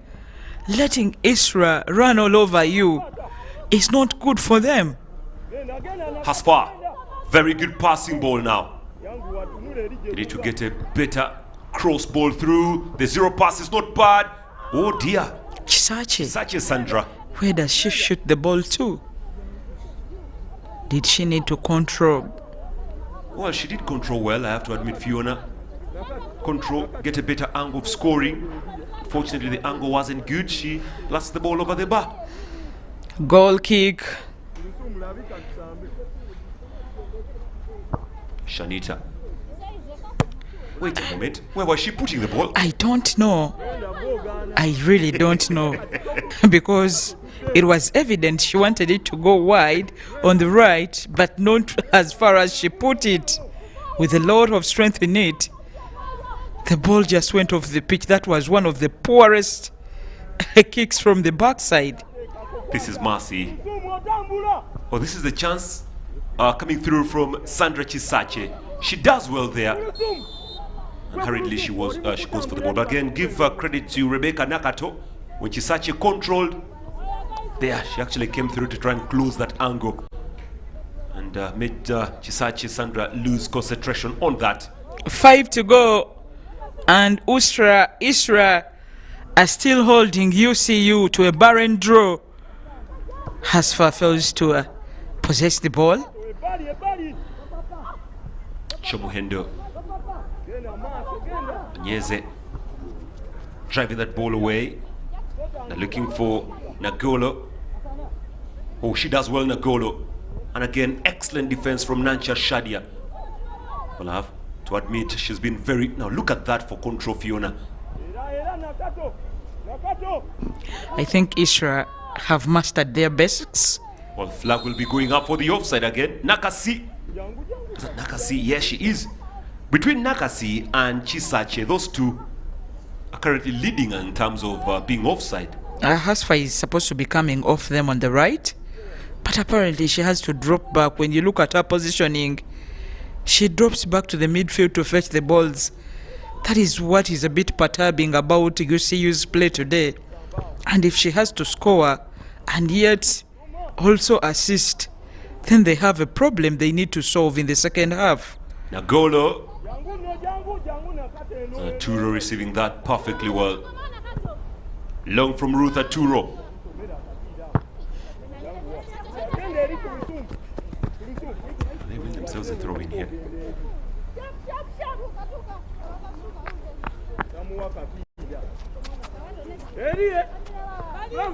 S3: Letting ISRA run all over you is not good for them.
S4: Haspa, very good passing ball now. You need to get a better cross ball through. The zero pass is not bad. Oh dear.
S3: Chisache.
S4: Such a Sandra.
S3: Where does she shoot the ball to? Did she need to control?
S4: Well, she did control well, I have to admit, Fiona. Control, get a better angle of scoring. Fortunately, the angle wasn't good. She lost the ball over the bar.
S3: Goal kick.
S4: Shanita. Wait a moment. Where was she putting the ball?
S3: I don't know. I really don't know. Because it was evident she wanted it to go wide on the right, but not as far as she put it. With a lot of strength in it, the ball just went off the pitch. That was one of the poorest kicks from the backside.
S4: This is Marcy. Oh, this is the chance coming through from Sandra Chisache. She does well there. And hurriedly she goes for the ball. But again, give credit to Rebecca Nakato. When Chisache controlled, there she actually came through to try and close that angle. And made Chisache Sandra lose concentration on that.
S3: 5 to go. And ISRA are still holding UCU to a barren draw. Hasfa fails to possess the ball.
S4: Shomuhendo Nyeze driving that ball away. They're looking for Nagolo. Oh, she does well, Nagolo. And again, excellent defense from Nancha Shadia. Well, I have to admit, she's been very... Now, look at that for control, Fiona.
S3: I think ISRA have mastered their basics.
S4: Well, flag will be going up for the offside again. Nakasi. Is that Nakasi? Yes, she is. Between Nakasi and Chisache, those two are currently leading in terms of being offside.
S3: Hasfa is supposed to be coming off them on the right, but apparently she has to drop back. When you look at her positioning, she drops back to the midfield to fetch the balls. That is what is a bit perturbing about UCU's play today. And if she has to score and yet also assist, then they have a problem they need to solve in the second half.
S4: Nagolo. Turo receiving that perfectly well. Long from Ruth Turo. They win themselves a throw in here.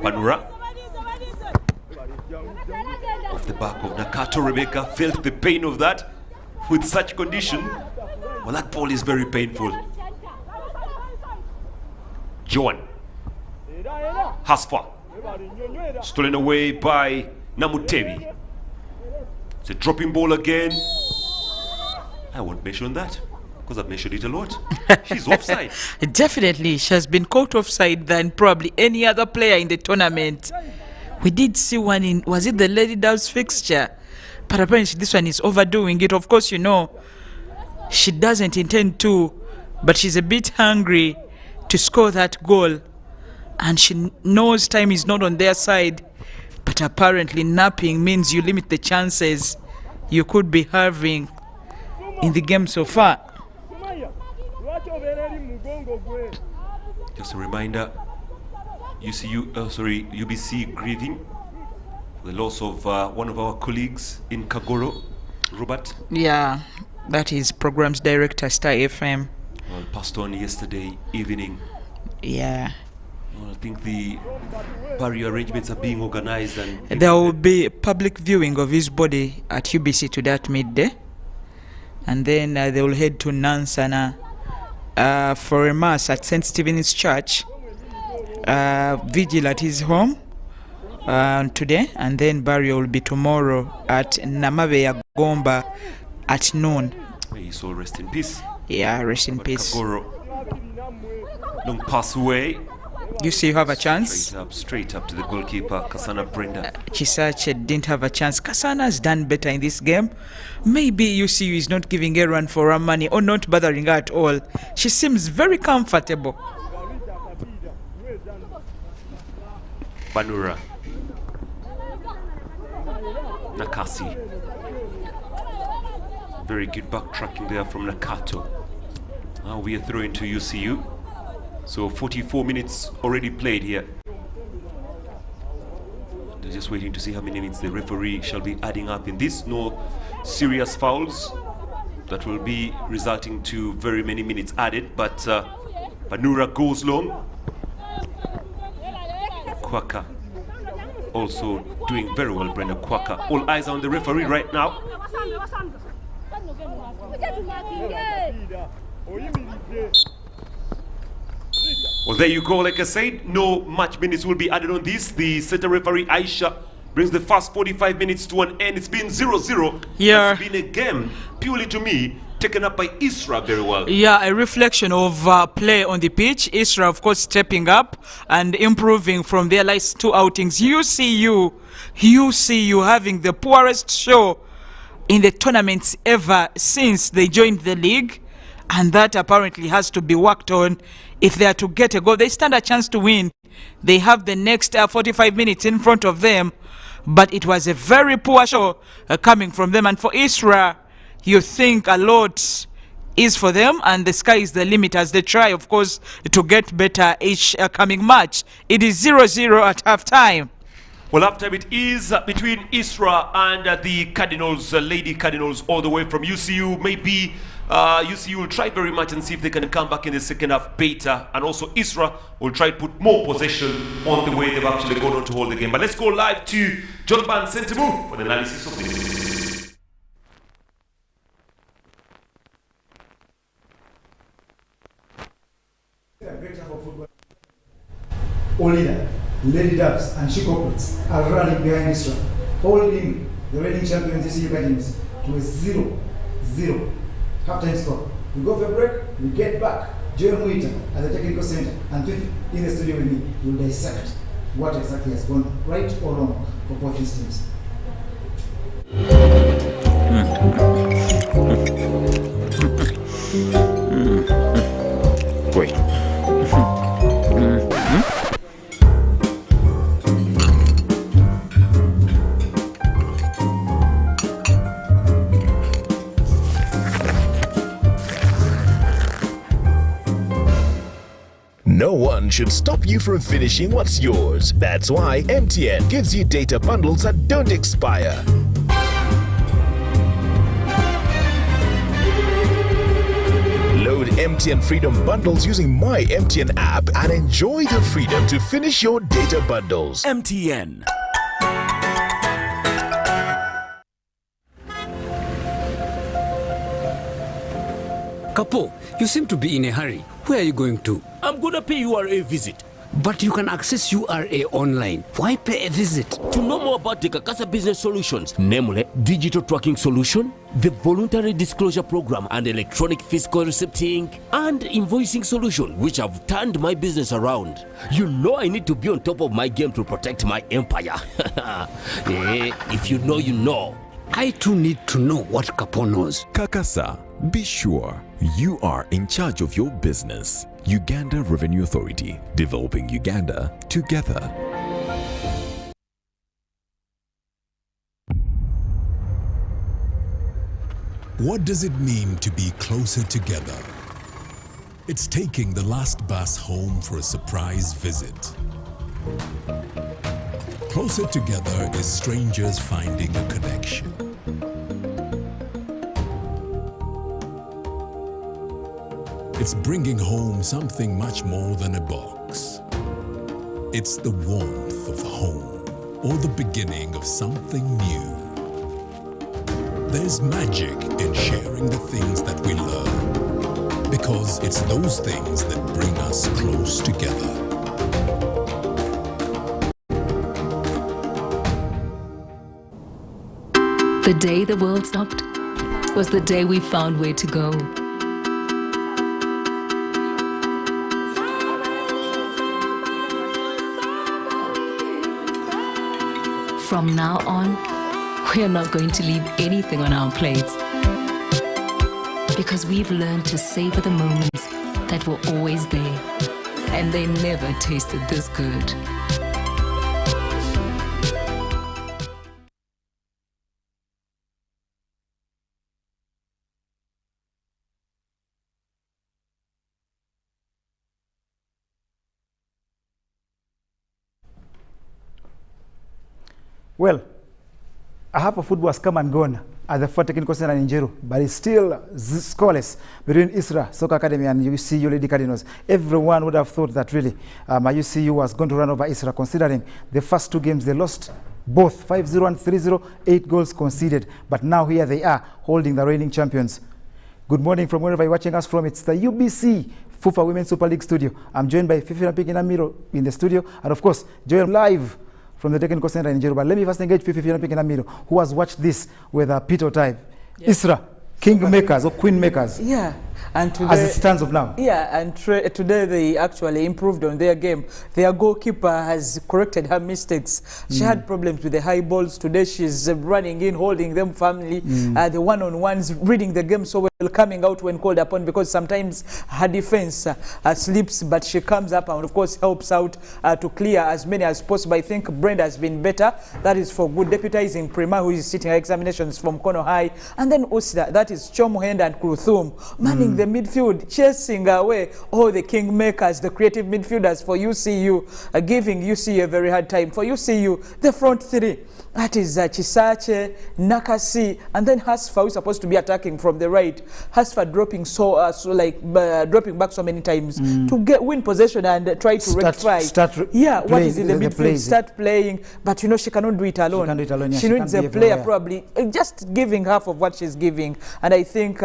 S4: Panura. Off the back of Nakato. Rebecca felt the pain of that with such condition. Well, that ball is very painful. Joan. Hasfa. Stolen away by Namutebi. It's a dropping ball again. I won't mention that because I've mentioned it a lot. She's offside.
S3: Definitely, she has been caught offside than probably any other player in the tournament. We did see one in, was it the Lady Doves fixture? But apparently this one is overdoing it. Of course, you know, she doesn't intend to, but she's a bit hungry to score that goal. And she knows time is not on their side. But apparently napping means you limit the chances you could be having in the game so far.
S4: Just a reminder, UBC grieving the loss of one of our colleagues in Kagoro, Robert.
S3: Yeah, that is Programs Director, Star FM.
S4: Well, passed on yesterday evening.
S3: Yeah.
S4: Well, I think the burial arrangements are being organized, and
S3: there will be a public viewing of his body at UBC to that midday, and then they will head to Nansana for a mass at St. Stephen's Church, vigil at his home today, and then burial will be tomorrow at Namabeya Gomba at noon.
S4: May his soul rest in peace.
S3: Yeah, rest in peace.
S4: Kagoro, long pass away.
S3: You see, you have a chance.
S4: Straight up to the goalkeeper, Kasana Brenda.
S3: Chisache didn't have a chance. Kasana has done better in this game. Maybe UCU is not giving her run for her money or not bothering her at all. She seems very comfortable.
S4: Banura. Nakasi. Very good backtracking there from Nakato. Now we are throwing to UCU. So 44 minutes already played here. They're just waiting to see how many minutes the referee shall be adding up in this. No serious fouls that will be resulting to very many minutes added, but Banura goes long. Kwaka also doing very well, Brenda Kwaka. All eyes are on the referee right now. Well, there you go. Like I said, no much minutes will be added on this. The center referee, Aisha, brings the first 45 minutes to an end. It's been 0-0.
S3: Yeah.
S4: It's been a game, purely to me, taken up by ISRA very well.
S3: Yeah, a reflection of play on the pitch. ISRA, of course, stepping up and improving from their last two outings. UCU having the poorest show in the tournaments ever since they joined the league, and that apparently has to be worked on if they are to get a goal. They stand a chance to win. They have the next 45 minutes in front of them, but it was a very poor show coming from them. And for ISRA, you think a lot is for them, and the sky is the limit as they try, of course, to get better each coming match. It is 0-0 at half-time.
S4: Well, half-time it is between ISRA and the Cardinals, Lady Cardinals, all the way from UCU. Maybe UCU will try very much and see if they can come back in the second half better. And also ISRA will try to put more possession on the way they've actually gone on to hold the game. But let's go live to John Ban Sentimu for the analysis of this.
S2: Olida, Lady Doves, and She Corporates are running behind ISRA, holding the reigning champions UCU Cardinals to a 0-0 halftime score. We go for a break, we get back. Joel Muita at the technical center and Fifi in the studio with me will dissect what exactly has gone right or wrong for both these teams.
S5: Wait.
S6: No one should stop you from finishing what's yours. That's why MTN gives you data bundles that don't expire. Load MTN Freedom Bundles using My MTN app and enjoy the freedom to finish your data bundles. MTN.
S7: Kapo, you seem to be in a hurry. Where are you going to?
S8: I'm gonna pay URA visit.
S7: But you can access URA online. Why pay a visit?
S8: To know more about the Kakasa business solutions, namely digital tracking solution, the voluntary disclosure program, and electronic fiscal receipting and invoicing solution, which have turned my business around. You know I need to be on top of my game to protect my empire. If you know, you know.
S7: I too need to know what Kapo knows.
S9: Kakasa, be sure you are in charge of your business. Uganda Revenue Authority, developing Uganda together.
S10: What does it mean to be closer together? It's taking the last bus home for a surprise visit. Closer together is strangers finding a connection. It's bringing home something much more than a box. It's the warmth of home, or the beginning of something new. There's magic in sharing the things that we learn, because it's those things that bring us close together.
S11: The day the world stopped was the day we found where to go. From now on, we're not going to leave anything on our plates, because we've learned to savor the moments that were always there, and they never tasted this good.
S2: Well, a half of football has come and gone at the FUFA Technical Center in Njeru, but it's still scoreless between ISRA Soccer Academy and UCU Lady Cardinals. Everyone would have thought that really UCU was going to run over ISRA, considering the first two games they lost both 5-0 and 3-0, 8 goals conceded. But now here they are, holding the reigning champions. Good morning from wherever you're watching us from. It's the UBC FUFA Women's Super League studio. I'm joined by Fifi Pinamiro in the studio, and of course, Joel live from the Technical Center in Njeru. But let me first engage Fifi Pinamiro, who has watched this with a Peter type. Yes. ISRA, king makers or queen makers.
S5: Yeah. And today,
S2: as it stands of now.
S5: Yeah, and today they actually improved on their game. Their goalkeeper has corrected her mistakes. She had problems with the high balls. Today she's running in, holding them firmly. The one-on-ones, reading the game so well, coming out when called upon, because sometimes her defense slips, but she comes up and of course helps out to clear as many as possible. I think Brenda has been better. That is for good. Deputizing Prima, who is sitting her examinations from Kono High. And then Usra, that is Chomuhenda and Kuruthum, manning the midfield, chasing away all the king makers, the creative midfielders for UCU, giving UCU a very hard time. For UCU, the front three, that is Chisache, Nakasi, and then Hasfa, who is supposed to be attacking from the right. Hasfa dropping dropping back so many times to win possession and try to rectify. What is in the midfield? Start playing, but you know she cannot do it alone. She can't do it alone. She needs a player probably just giving half of what she's giving, and I think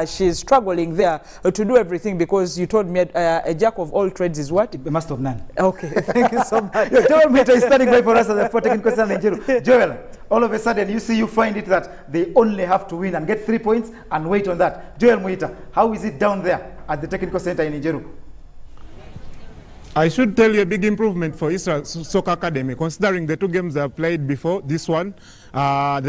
S5: she's struggling there to do everything, because you told me a jack of all trades is what?
S2: A master of none.
S5: Okay, thank you so much.
S2: Joel Mita is standing by for us at the FUFA Technical Center in Njeru. Joel, all of a sudden you find it that they only have to win and get 3 points and wait on that. Joel Muita, how is it down there at the Technical Center in Njeru?
S1: I should tell you a big improvement for ISRA Soccer Academy, considering the 2 games they have played before this one. They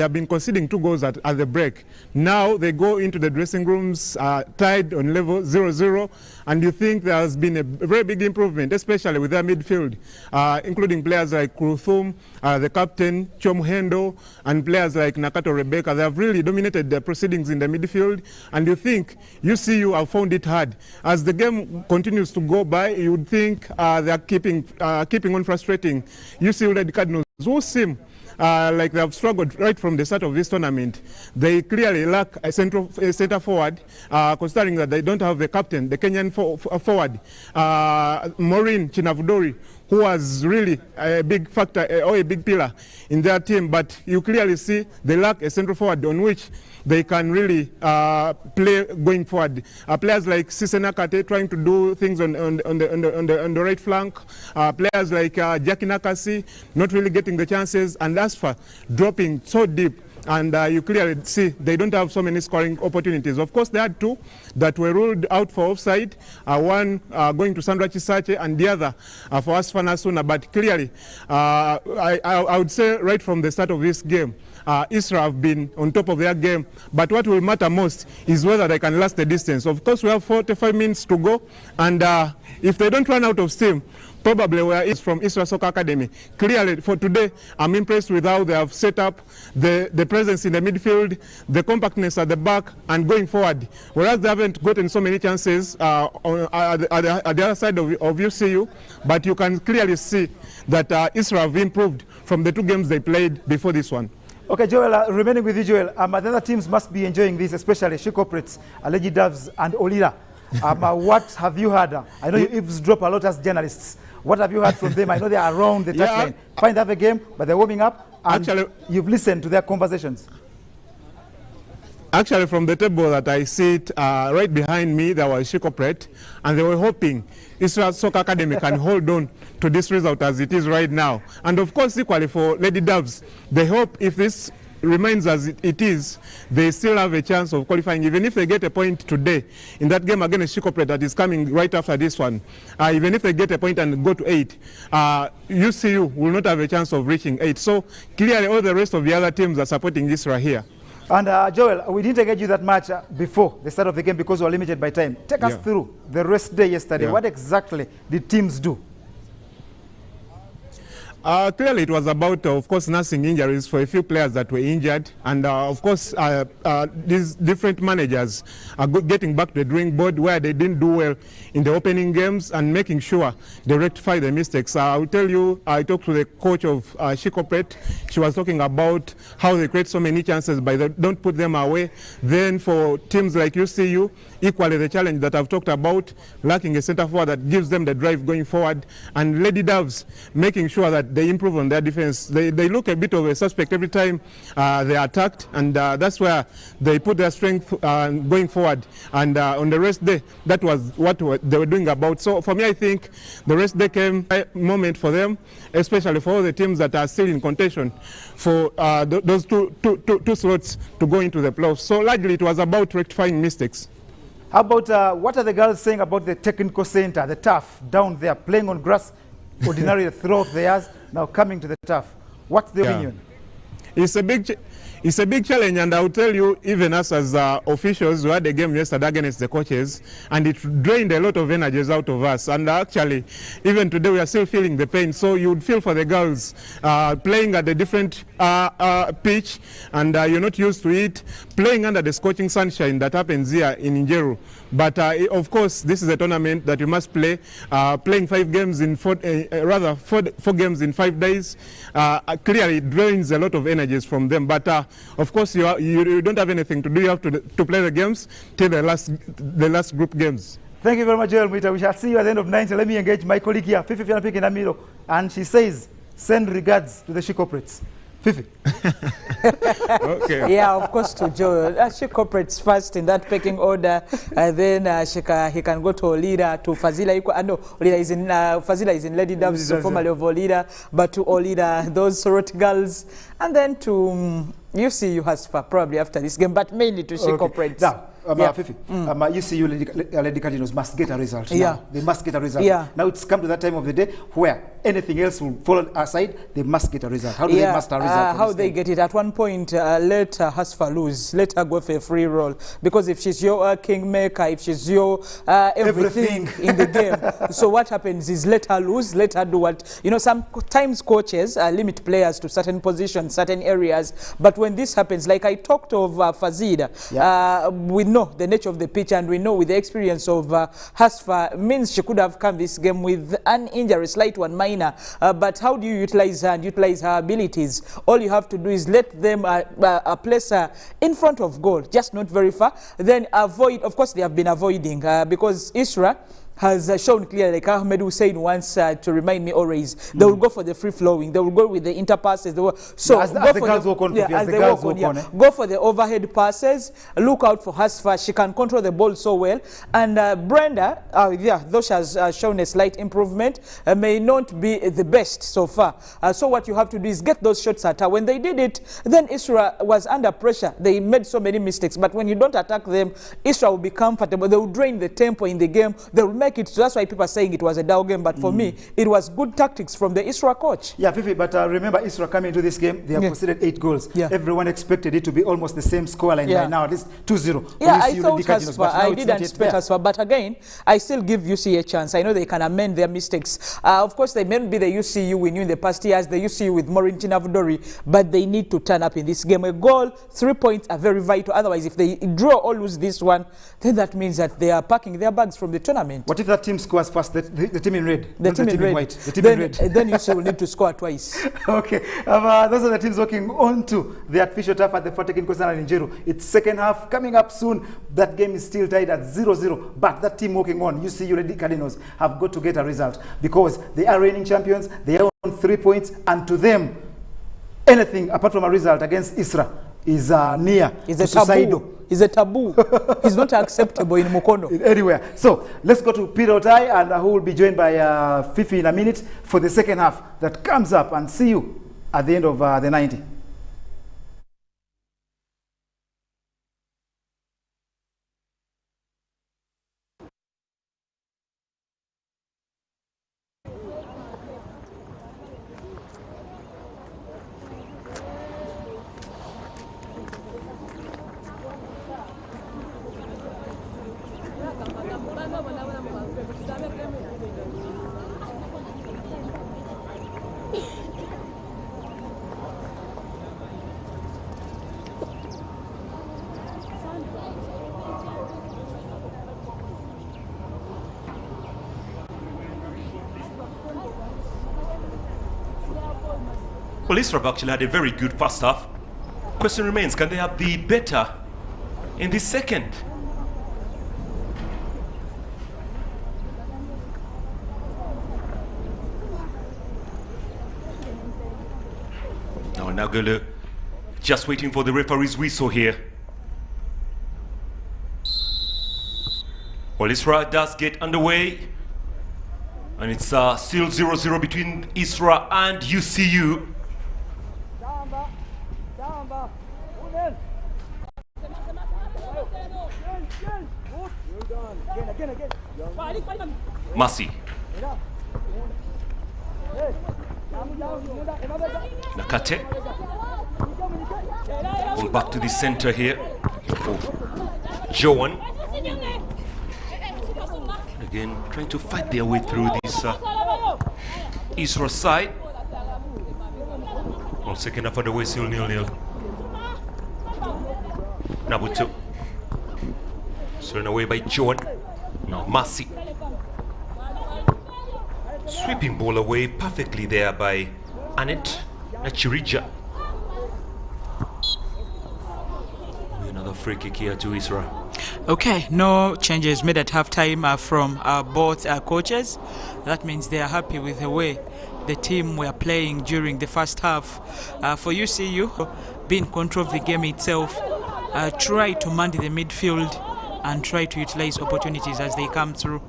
S1: have been conceding 2 goals at the break. Now they go into the dressing rooms tied on level 0-0, and you think there has been a very big improvement, especially with their midfield, including players like Kuruthum, the captain, Chomuhendo, and players like Nakato Rebecca. They have really dominated the proceedings in the midfield, and you think UCU have found it hard. As the game continues to go by, you would think they are keeping on frustrating UCU Lady Cardinals, who seem like they have struggled right from the start of this tournament. They clearly lack a center forward, considering that they don't have the captain, the Kenyan forward, Maureen Chinavudori, who was really a big factor or a big pillar in their team. But you clearly see they lack a central forward on which they can really play going forward. Players like Sisenakate trying to do things on the right flank. Players like Jackie Nakasi not really getting the chances, and Asfa dropping so deep. And you clearly see they don't have so many scoring opportunities. Of course, there are 2 that were ruled out for offside, one going to Sandra Chisache and the other for Asfa Nasuna. But clearly, I would say right from the start of this game, ISRA have been on top of their game. But what will matter most is whether they can last the distance. Of course, we have 45 minutes to go, and if they don't run out of steam, probably where it's from ISRA Soccer Academy. Clearly, for today, I'm impressed with how they have set up the presence in the midfield, the compactness at the back, and going forward. Whereas they haven't gotten so many chances at the other side of UCU, but you can clearly see that ISRA have improved from the 2 games they played before this one.
S2: Okay, Joel, remaining with you, Joel, the other teams must be enjoying this, especially She Corporates, Lady Doves, and Olira. What have you heard? I know you eavesdrop a lot as journalists. What have you heard from them? I know they are around the touchline. Find out the game, but they're warming up, and actually, you've listened to their conversations.
S1: Actually, from the table that I sit right behind me, there was She Corporate, and they were hoping ISRA Soccer Academy can hold on to this result as it is right now. And of course, equally for Lady Doves, they hope if this remains as it is, they still have a chance of qualifying. Even if they get a point today in that game against She Corporate that is coming right after this one, even if they get a point and go to 8, UCU will not have a chance of reaching 8. So clearly all the rest of the other teams are supporting ISRA here.
S2: And Joel, we didn't engage you that much before the start of the game because we were limited by time. Take us through the rest day yesterday. What exactly did teams do?
S1: Clearly, it was about, of course, nursing injuries for a few players that were injured, and of course, these different managers are getting back to the drawing board where they didn't do well in the opening games and making sure they rectify the mistakes. I will tell you, I talked to the coach of Shikopret. She was talking about how they create so many chances, but they don't put them away. Then for teams like UCU, equally the challenge that I've talked about, lacking a centre forward that gives them the drive going forward, and Lady Doves making sure that they improve on their defense. They look a bit of a suspect every time they are attacked, and that's where they put their strength going forward. And on the rest day, that was what they were doing about. So for me, I think the rest day came a moment for them, especially for all the teams that are still in contention for those two slots to go into the playoffs. So largely it was about rectifying mistakes.
S2: How about what are the girls saying about the technical center, the turf down there, playing on grass ordinarily throughout the years, now coming to the turf? What's the opinion?
S1: It's a big challenge, and I'll tell you, even us as officials, we had a game yesterday against the coaches, and it drained a lot of energies out of us. And actually, even today, we are still feeling the pain. So you would feel for the girls playing at a different pitch, and you're not used to it, playing under the scorching sunshine that happens here in Njeru. But of course, this is a tournament that you must play. Playing 5 games in 4 games in 5 days, clearly it drains a lot of energies from them. But of course, you don't have anything to do. You have to play the games till the last group games.
S2: Thank you very much, Joel Mita. We shall see you at the end of 90. Let me engage my colleague here, Fifi Fianapik in Amiro, and she says, send regards to the Shikoperates. Fifi.
S5: Okay. Yeah, of course, to Joel. She cooperates first in that pecking order, then he can go to Olida, to Fazila. No, Olida is in Fazila is in Lady Doves, so formerly of Olida, but to Olida, those Sorot girls, and then to UCU Hasfa probably after this game, but mainly to she cooperates.
S2: Now, Fifi, UCU Lady Cardinals must get a result.
S5: Yeah.
S2: Now. They must get a result.
S5: Yeah.
S2: Now it's come to that time of the day where anything else will fall aside. They must get a result. How do they master a result?
S5: How they get it? At one point, let Hasfa lose. Let her go for a free roll. Because if she's your kingmaker, if she's your everything in the game, so what happens is let her lose, let her do what. You know, sometimes coaches limit players to certain positions, certain areas. But when this happens, like I talked of Fazida, we know the nature of the pitch, and we know with the experience of Hasfa, means she could have come this game with an injury, slight one, minor. But how do you utilize her and utilize her abilities? All you have to do is let them place her in front of goal, just not very far. Then avoid, of course, they have been avoiding because ISRA has shown clearly, like Ahmed Hussein wants to remind me always, they will go for the free-flowing, they will go with the interpasses. So
S2: as the girls walk on,
S5: go for the overhead passes, look out for Hasfa, she can control the ball so well. And Brenda, though she has shown a slight improvement, may not be the best so far. So what you have to do is get those shots at her. When they did it, then ISRA was under pressure. They made so many mistakes, but when you don't attack them, ISRA will be comfortable. They will drain the tempo in the game. They will make it, so that's why people are saying it was a dull game, but for me, it was good tactics from the ISRA coach.
S2: Yeah, Fifi, but remember ISRA coming into this game, they have conceded 8 goals. Yeah. Everyone expected it to be almost the same scoreline by now, at least 2-0.
S5: Yeah, I thought Hasfa, I did anticipate Hasfa, but again, I still give UCU a chance. I know they can amend their mistakes. Of course, they may not be the UCU we knew in the past years, the UCU with Maureen Chinavudori, but they need to turn up in this game. A goal, 3 points are very vital. Otherwise, if they draw or lose this one, then that means that they are packing their bags from the tournament.
S2: What if that team scores first, the team in red?
S5: The team in white.
S2: The team in red.
S5: Then UCU will need to score twice.
S2: Okay. Those are the teams working on to the artificial turf at the FUFA Technical Center in Njeru. It's second half coming up soon. That game is still tied at 0-0. But that team working on, UCU Lady Cardinals, have got to get a result because they are reigning champions. They are on 3 points, and to them, anything apart from a result against ISRA is near to suicidal.
S5: It's a taboo. It's not acceptable in Mukono.
S2: Anywhere. So let's go to Peter Otai, and who will be joined by Fifi in a minute for the second half that comes up, and see you at the end of the 90.
S4: Well, ISRA have actually had a very good first half. Question remains, can they have the better in this second? Now Nagolo just waiting for the referee's whistle here. Well, ISRA does get underway. And it's still 0-0 between ISRA and UCU. Masi. Nakate. Ball back to the center here for Joan. Again, trying to fight their way through this ISRA side. Well, second half underway, still 0-0. Nabuto. Thrown away by Joan. Now Masi. Sweeping ball away perfectly there by Annette Nachirija. Another free kick here to ISRA.
S3: Okay, no changes made at halftime from both coaches. That means they are happy with the way the team were playing during the first half. For UCU, being in control of the game itself, try to man the midfield and try to utilize opportunities as they come through.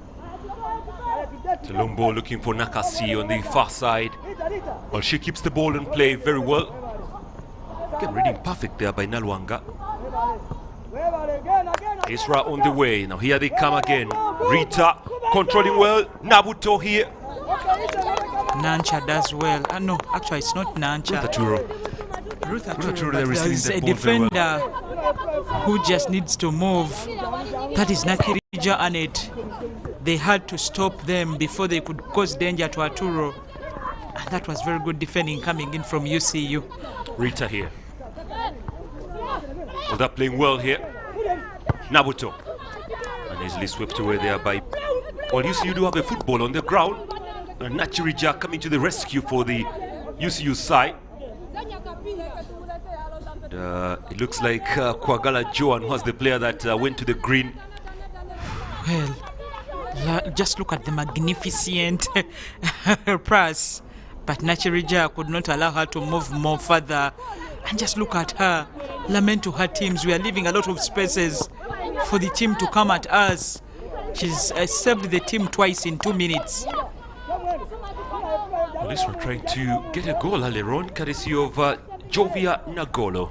S4: Tulumbo looking for Nakasi on the far side. Well, she keeps the ball in play very well. Again, reading perfect there by Nalwanga. ISRA on the way. Now here they come again. Rita controlling well. Nabuto here.
S3: Nancha does well. No, actually it's not Nancha.
S4: Ruth Aturo.
S3: There's a defender who just needs to move. That is Nakirija and it. They had to stop them before they could cause danger to Aturo. And that was very good defending coming in from UCU.
S4: Rita here. Well, they're playing well here. Nabuto. And easily swept away there by... Well, UCU do have a football on the ground. And Nachirija coming to the rescue for the UCU side. It looks like Kwagala Joan was the player that went to the green.
S3: Well, just look at the magnificent pass. But Nachirija could not allow her to move more further. And just look at her. Lament to her teams. We are leaving a lot of spaces for the team to come at us. She's saved the team twice in 2 minutes.
S4: At least we're trying to get a goal earlier on, courtesy of Jovia Nagolo.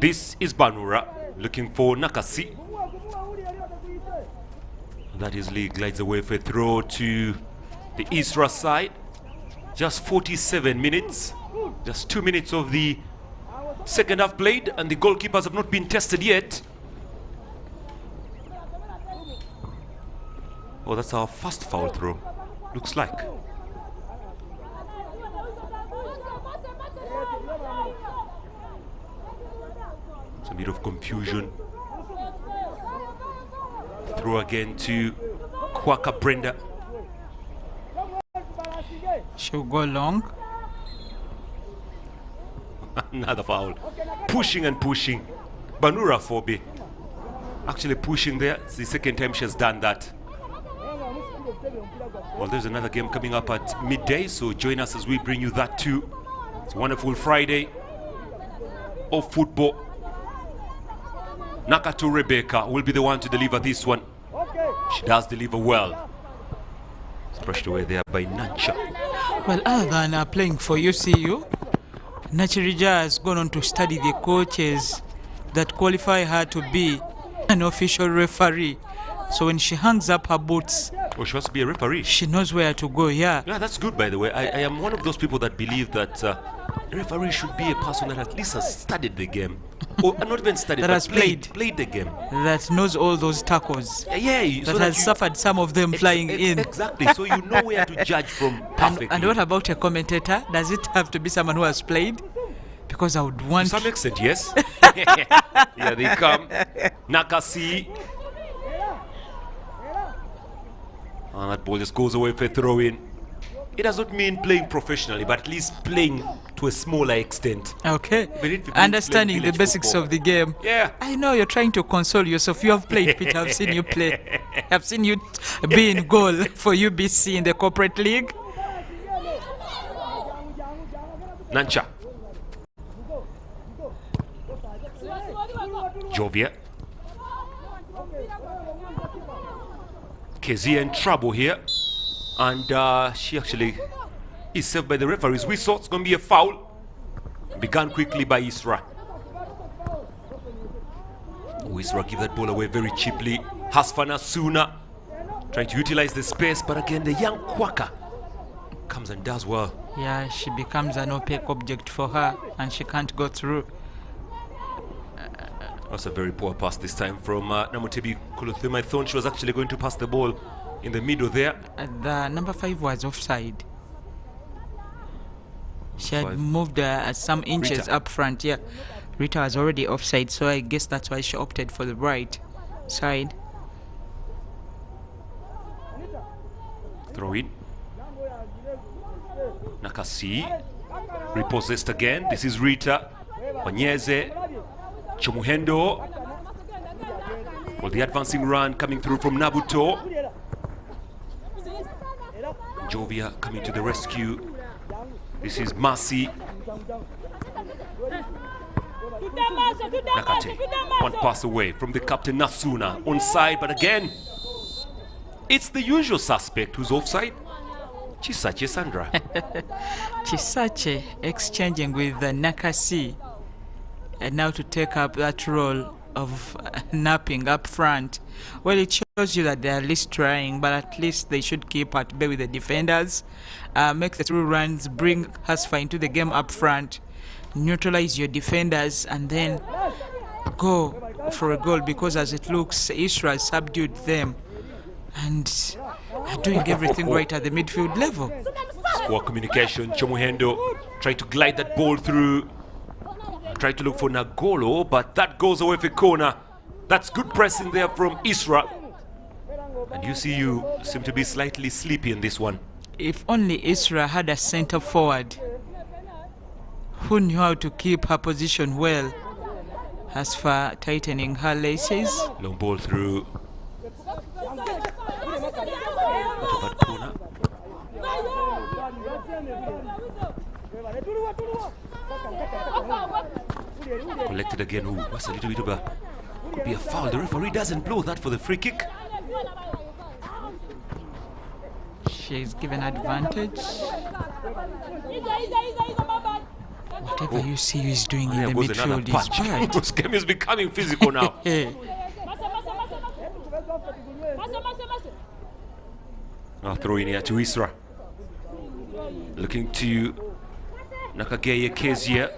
S4: This is Banura looking for Nakasi. That easily glides away for a throw to the ISRA side. Just 47 minutes. Just 2 minutes of the second half played, and the goalkeepers have not been tested yet. Oh, that's our first foul throw. Looks like. It's a bit of confusion. Throw again to Kwaka Brenda.
S3: She'll go long.
S4: Another foul. Pushing and pushing. Banura Fobi. Actually pushing there. It's the second time she has done that. Well, there's another game coming up at midday, so join us as we bring you that too. It's a wonderful Friday of football. Nakato Rebecca will be the one to deliver this one. She does deliver well. It's brushed away there by Nancha.
S3: Well, other than playing for UCU, Nachirija has gone on to study the coaches that qualify her to be an official referee. So when she hangs up her boots,
S4: oh, she wants to be a referee.
S3: She knows where to go, yeah.
S4: Yeah, that's good, by the way. I am one of those people that believe that a referee should be a person that at least has studied the game. Or not even studied,
S3: that
S4: but
S3: has
S4: played the game.
S3: That knows all those tackles.
S4: Yeah,
S3: that has suffered some of them flying in.
S4: Exactly, so you know where to judge from perfectly.
S3: And what about a commentator? Does it have to be someone who has played? Because I would want...
S4: To some extent, yes. Here they come. Nakasi. And that ball just goes away for a throw-in. it does not mean playing professionally, but at least playing to a smaller extent.
S3: Okay.
S4: Even if it means
S3: Understanding
S4: playing
S3: the
S4: village
S3: basics
S4: football.
S3: of the game.
S4: Yeah.
S3: I know you're trying to console yourself. You have played, Peter. I've seen you play. I've seen you be in goal for UBC in the corporate league.
S4: Nancha. Jovia. Kezia in trouble here. And she actually is saved by the referee's whistle. It's going to be a foul. Begun quickly by ISRA. ISRA give that ball away very cheaply. Hasfana Suna trying to utilize the space, but again the young Kwaka comes and does well.
S3: Yeah, she becomes an opaque object for her and she can't go through.
S4: That's a very poor pass this time from Namutebi Kuluthuma. I thought she was actually going to pass the ball in the middle there.
S3: The number 5 was offside. She had
S4: Five.
S3: moved some inches
S4: Rita.
S3: up front. Yeah, Rita was already offside, so I guess that's why she opted for the right side.
S4: Throw in. Nakasi. Repossessed again. This is Rita. Wanyeze. Chomuhendo. Well, the advancing run coming through from Nabuto. Jovia coming to the rescue. This is Masi. Nakate. One pass away from the captain Nasuna. Onside, but again, it's the usual suspect who's offside. Chisache Sandra.
S3: Chisache exchanging with Nakasi, and now to take up that role of napping up front. Well, it shows you that they are at least trying, but at least they should keep at bay with the defenders, make the through runs, bring Hasfa into the game up front, neutralize your defenders, and then go for a goal, because as it looks, ISRA subdued them and are doing everything right at the midfield level.
S4: Poor communication. Chomuhendo trying to glide that ball through. Try to look for Nagolo, but that goes away for corner. That's good pressing there from ISRA. And UCU seem to be slightly sleepy in this one.
S3: If only ISRA had a centre forward who knew how to keep her position well. As for tightening her laces.
S4: Long ball through. What about corner? Collected again. Ooh, that's a little bit of a, could be a foul. The referee doesn't blow that for the free kick.
S3: She's given advantage. Whatever UCU is doing in the midfield is bad.
S4: This game is becoming physical now. Now throw in here to ISRA. Looking to Nakageye Kezia.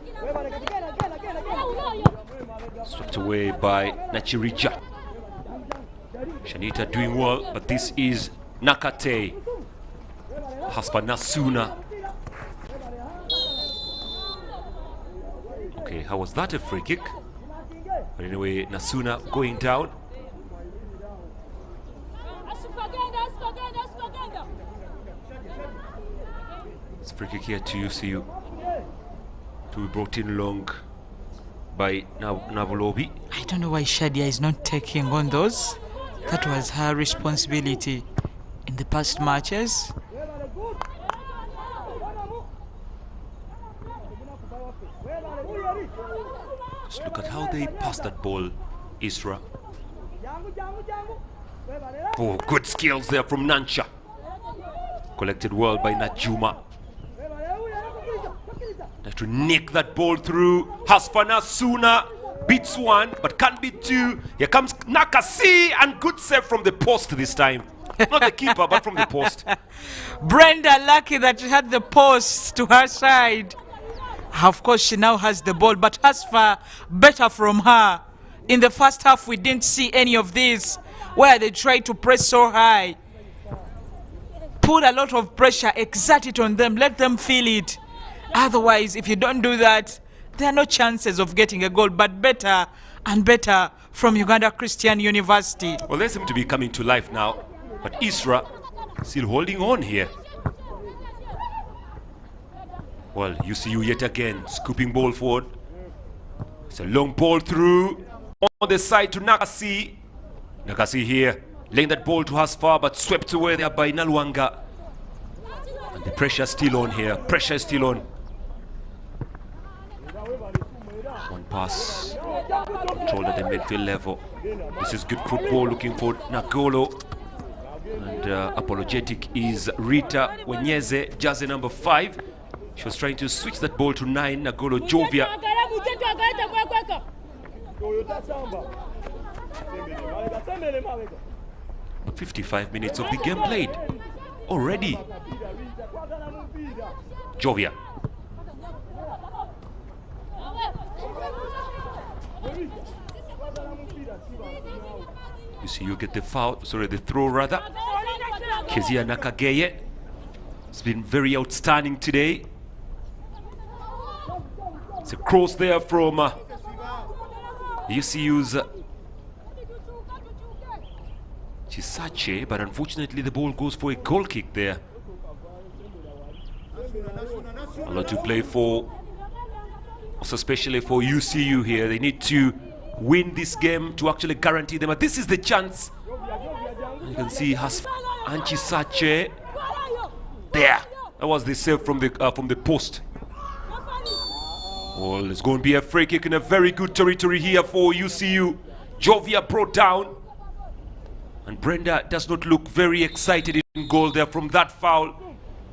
S4: Swept away by Nachirija. Shanita doing well, but this is Nakate. Haspa Nasuna. Okay, how was that a free kick? But anyway, Nasuna going down. It's free kick here to UCU. To be brought in long by Navolobi.
S3: I don't know why Shadia is not taking on those. That was her responsibility in the past matches.
S4: Just look at how they passed that ball, ISRA. Oh, good skills there from Nancha. Collected well by Najuma. Have to nick that ball through. Hasfana Suna beats one, but can't beat two. Here comes Nakasi, and good save from the post this time. Not the keeper, but from the post.
S3: Brenda lucky that she had the post to her side. Of course, she now has the ball, but Hasfa better from her. In the first half, we didn't see any of this, where they tried to press so high. Put a lot of pressure, exert it on them, let them feel it. Otherwise, if you don't do that, there are no chances of getting a goal. But better and better from Uganda Christian University.
S4: Well, they seem to be coming to life now, but ISRA still holding on here. Well, UCU yet again, scooping ball forward. It's a long ball through on the side to Nakasi. Nakasi here, laying that ball to Hasfar, but swept away there by Nalwanga. And the pressure still on here, pressure is still on. One pass, controlled at the midfield level. This is good football, looking for Nagolo. And apologetic is Rita Wenyeze, jersey number 5. She was trying to switch that ball to 9, Nagolo Jovia. 55 minutes of the game played already. Jovia. You see, you get the foul, sorry, the throw rather. Kezia Nakageye has been very outstanding today. It's a cross there from UCU's Chisache, but unfortunately the ball goes for a goal kick there. A lot to play for, also especially for UCU here. They need to win this game to actually guarantee them. But this is the chance. You can see Chisache there. That was the save from the post. Well, it's going to be a free kick in a very good territory here for UCU. Jovia brought down. And Brenda does not look very excited in goal there from that foul.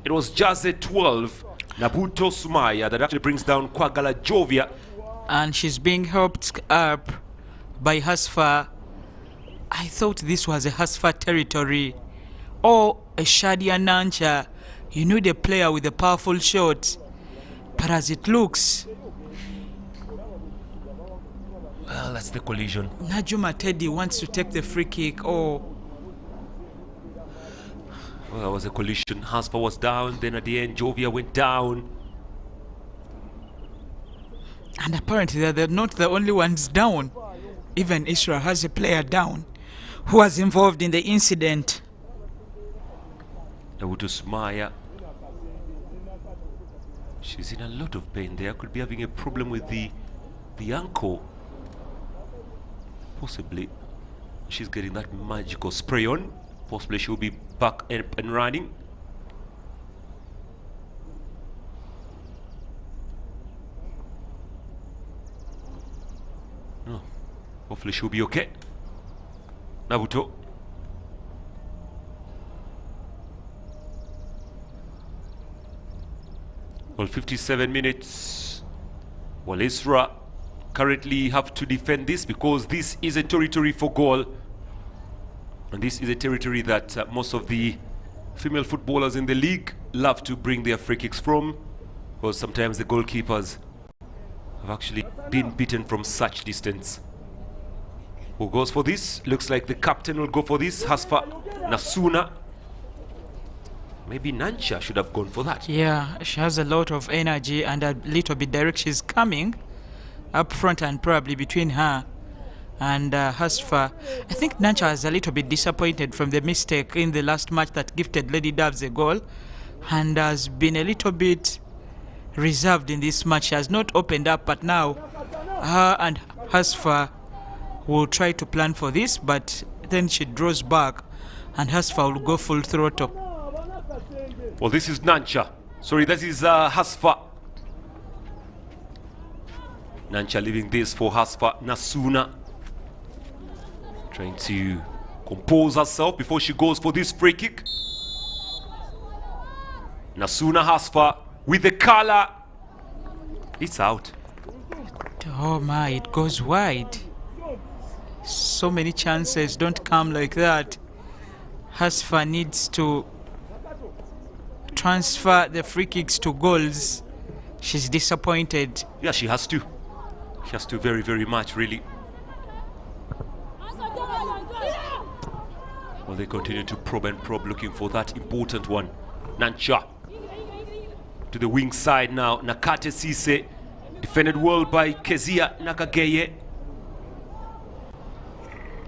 S4: It was just a 12. Nabuto Sumaya that actually brings down Kwagala Jovia.
S3: And she's being helped up by Hasfa. I thought this was a Hasfa territory. Or a Shadia Nancha. You need a player with a powerful shot. But as it looks,
S4: well, that's the collision.
S3: Najuma Teddy wants to take the free kick. Oh.
S4: Well, that was a collision. Hasfa was down, then at the end, Jovia went down.
S3: And apparently they're not the only ones down. Even ISRA has a player down who was involved in the incident.
S4: Nabuto Sumaya. She's in a lot of pain there. Could be having a problem with the ankle. Possibly. She's getting that magical spray on. Possibly she'll be back and running. Oh, hopefully she'll be okay. Nabuto. Well, 57 minutes. Well, ISRA currently have to defend this because this is a territory for goal. And this is a territory that most of the female footballers in the league love to bring their free kicks from, because sometimes the goalkeepers have actually been beaten from such distance. Who goes for this? Looks like the captain will go for this. Hasfa Nasuna. Maybe Nancha should have gone for that.
S3: Yeah, she has a lot of energy and a little bit direct. She's coming up front and probably between her and Hasfa. I think Nancha is a little bit disappointed from the mistake in the last match that gifted Lady Doves a goal and has been a little bit reserved in this match. She has not opened up, but now her and Hasfa will try to plan for this, but then she draws back and Hasfa will go full throttle.
S4: Well, this is Nancha. Sorry, this is Hasfa. Nancha leaving this for Hasfa Nasuna. Trying to compose herself before she goes for this free kick. Nasuna Hasfa with the color. It's out.
S3: Oh my, it goes wide. So many chances don't come like that. Hasfa needs to transfer the free kicks to goals. She's disappointed.
S4: Yeah, she has to. She has to very, very much, really. Well, they continue to probe and probe, looking for that important one. Nancha to the wing side now. Nakate Sise, defended well by Kezia Nakageye.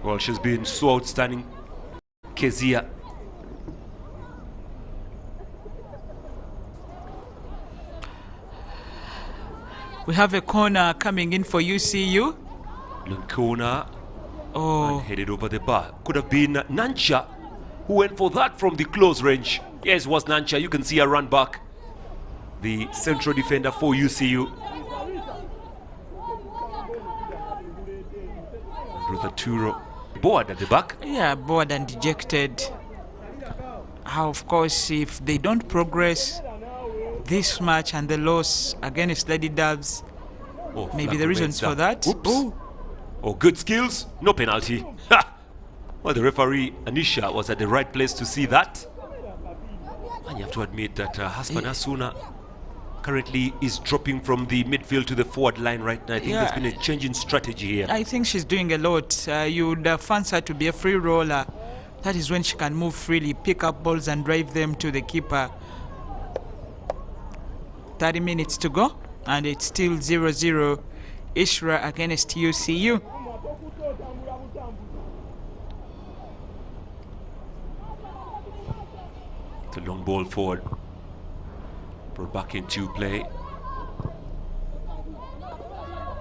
S4: Well, she's been so outstanding, Kezia.
S3: We have a corner coming in for UCU.
S4: Long corner.
S3: Oh.
S4: And headed over the bar. Could have been Nancha who went for that from the close range. Yes, it was Nancha. You can see her run back. The central defender for UCU. Ruther Turo. Bored at the back.
S3: Yeah, bored and dejected. Of course, if they don't progress this match and the loss against Lady Dubs, maybe the reasons for that.
S4: Oops. Oh, good skills, no penalty. Ha! Well, the referee, Anisha, was at the right place to see that. And you have to admit that Haspan Asuna currently is dropping from the midfield to the forward line right now. I think there's been a change in strategy here.
S3: I think she's doing a lot. You would fancy her to be a free roller. That is when she can move freely, pick up balls and drive them to the keeper. 30 minutes to go, and it's still 0-0. ISRA against UCU.
S4: The long ball forward. Brought back into play.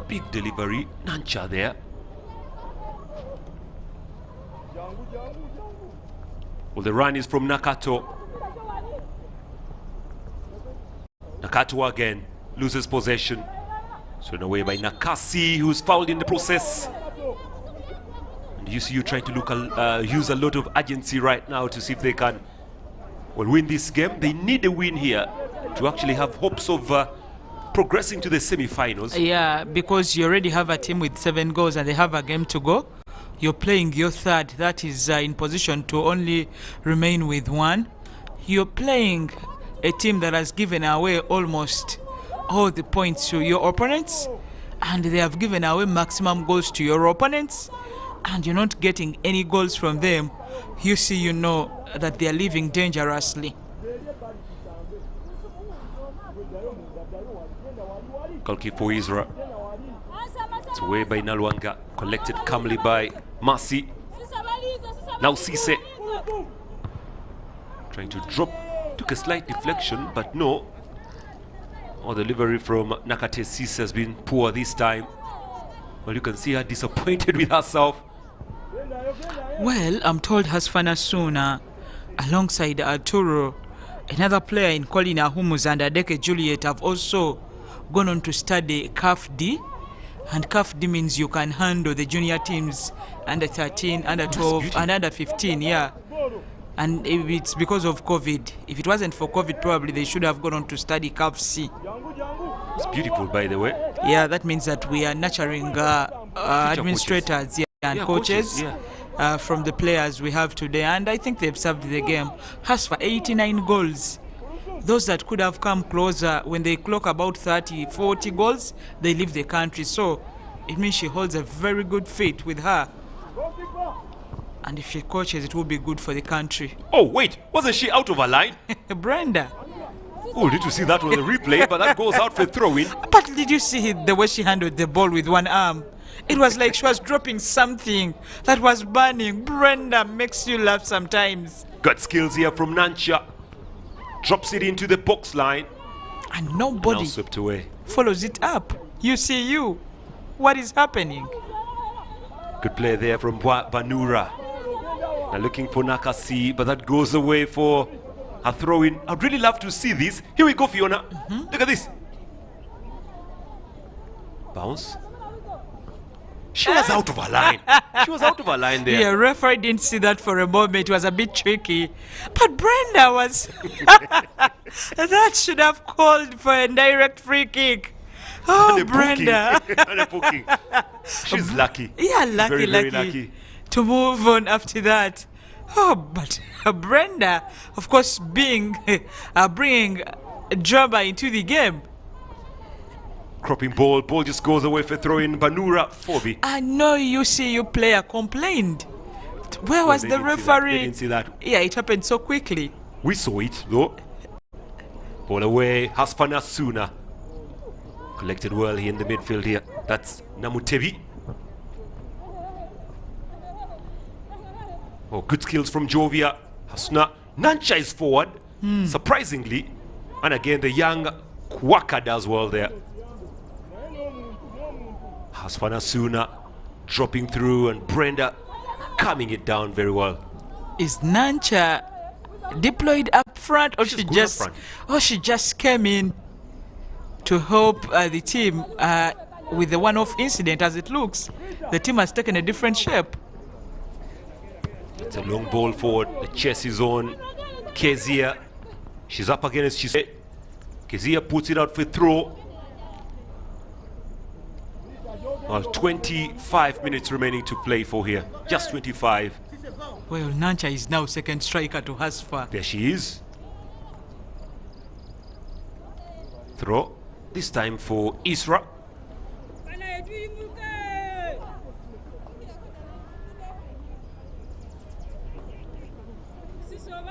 S4: Big delivery. Nancha there. Well, the run is from Nakato. Nakato again loses possession. Thrown away by Nakasi, who's fouled in the process. And UCU trying to use a lot of urgency right now to see if they can win this game. They need a win here to actually have hopes of progressing to the semi-finals.
S3: Yeah, because you already have a team with 7 goals and they have a game to go. You're playing your third that is in position to only remain with 1. You're playing a team that has given away almost all the points to your opponents, and they have given away maximum goals to your opponents, and you're not getting any goals from them. You know that they are living dangerously.
S4: Goal kick for ISRA. It's away by Nalwanga, collected calmly by Masi. Now Cisse trying to drop, took a slight deflection, but no. The delivery from Nakate Cisse has been poor this time. Well, you can see her disappointed with herself.
S3: Well, I'm told Hasfana Suna, alongside Arturo, another player in Colina Humus and Adeke Juliet, have also gone on to study CAF D. And CAF D means you can handle the junior teams under 13, under 12, and under 15, yeah. And if it's because of COVID, if it wasn't for COVID, probably they should have gone on to study CAF C.
S4: It's beautiful, by the way.
S3: Yeah, that means that we are nurturing administrators and coaches from the players we have today. And I think they've served the game. Has for 89 goals. Those that could have come closer, when they clock about 30, 40 goals, they leave the country. So it means she holds a very good feat with her. And if she coaches, it will be good for the country.
S4: Oh, wait, wasn't she out of her line?
S3: Brenda.
S4: Oh, did you see that on the replay? But that goes out for throwing.
S3: But did you see the way she handled the ball with one arm? It was like she was dropping something that was burning. Brenda makes you laugh sometimes.
S4: Got skills here from Nancha. Drops it into the box line.
S3: And nobody
S4: swept away.
S3: Follows it up. UCU. What is happening?
S4: Good play there from Banura. Now looking for Nakasi, but that goes away for a throw-in. I'd really love to see this. Here we go, Fiona. Look at this. Bounce. She was out of her line. She was out of her line there.
S3: Yeah, referee didn't see that for a moment. It was a bit tricky. But Brenda was... that should have called for a direct free kick. Oh, Brenda.
S4: And a poking. She's lucky.
S3: Yeah, lucky,
S4: very lucky
S3: to move on after that. Oh, but Brenda, of course, bringing drama into the game.
S4: Cropping ball just goes away for throwing. Banura, Phoebe.
S3: I know UCU player complained. Where was the referee?
S4: They didn't see that.
S3: Yeah, it happened so quickly.
S4: We saw it, though. Ball away, Hasfana Suna. Collected well here in the midfield here. That's Namutebi. Oh, good skills from Jovia. Hasna. Nancha is forward, surprisingly. And again, the young Kwaka does well there. Hasfanasuna dropping through and Brenda calming it down very well.
S3: Is Nancha deployed up front, or she just came in to help the team with the one-off incident? As it looks, the team has taken a different shape.
S4: It's a long ball forward. The chest is on Kezia. She's up against Kezia puts it out for throw. Well, 25 minutes remaining to play for here. Just 25.
S3: Well, Nancha is now second striker to Hasfa.
S4: There she is. Throw. This time for ISRA.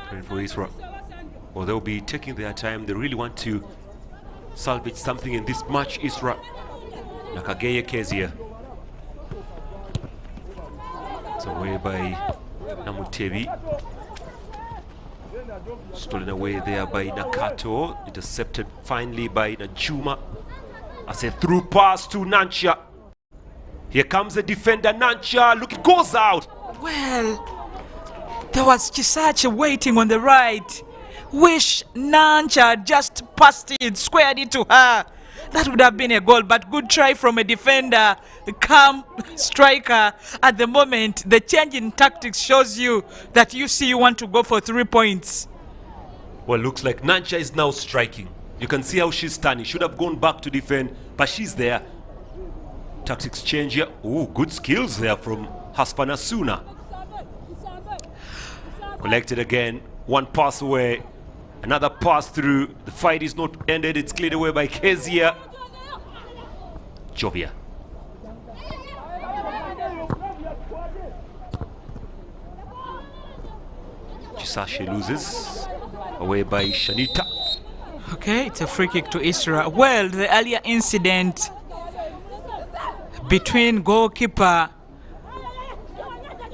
S4: Playing for ISRA. Well, they'll be taking their time. They really want to salvage something in this match, ISRA. Nakageye Kezia. It's away by Namutebi. Stolen away there by Nakato. Intercepted finally by Najuma. As a through pass to Nancha. Here comes the defender, Nancha. Look, it goes out.
S3: Well, there was Chisache waiting on the right. Wish Nancha just passed it, squared it to her. That would have been a goal, but good try from a defender, calm striker. At the moment, the change in tactics shows you that UCU want to go for 3 points.
S4: Well, looks like Nancha is now striking. You can see how she's standing. Should have gone back to defend, but she's there. Tactics change here. Oh, good skills there from Hasfanasuna. Collected again, one pass away. Another pass through. The fight is not ended. It's cleared away by Kezia. Jovia. Chisashe loses. Away by Shanita.
S3: Okay, it's a free kick to ISRA. Well, the earlier incident between goalkeeper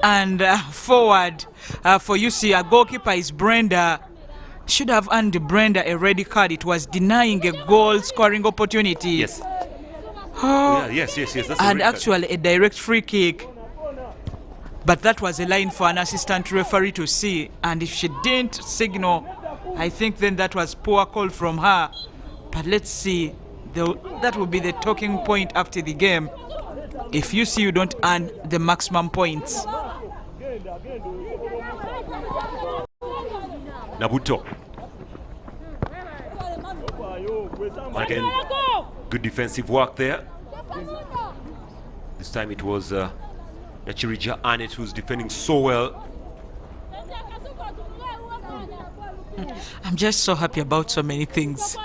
S3: and forward for UCU, goalkeeper is Brenda. Should have earned Brenda a red card. It was denying a goal scoring opportunity.
S4: Yes.
S3: Oh,
S4: yeah, yes. That's
S3: and actually a direct free kick. But that was a line for an assistant referee to see. And if she didn't signal, I think then that was poor call from her. But let's see. That will be the talking point after the game. If UCU don't earn the maximum points.
S4: Nabuto. Again, good defensive work there. This time it was Nachirija Anet who's defending so well.
S3: I'm just so happy about so many things.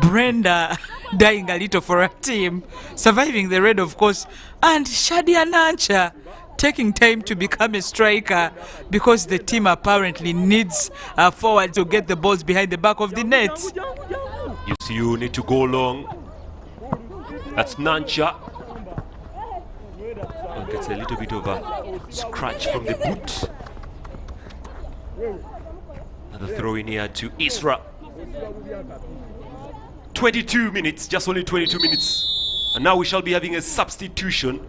S3: Brenda dying a little for her team, surviving the raid, of course, and Shadia Nancha taking time to become a striker because the team apparently needs forward to get the balls behind the back of the net.
S4: UCU need to go long. That's Nancha. Gets a little bit of a scratch from the boot. Another throw in here to ISRA. 22 minutes, just only 22 minutes. And now we shall be having a substitution.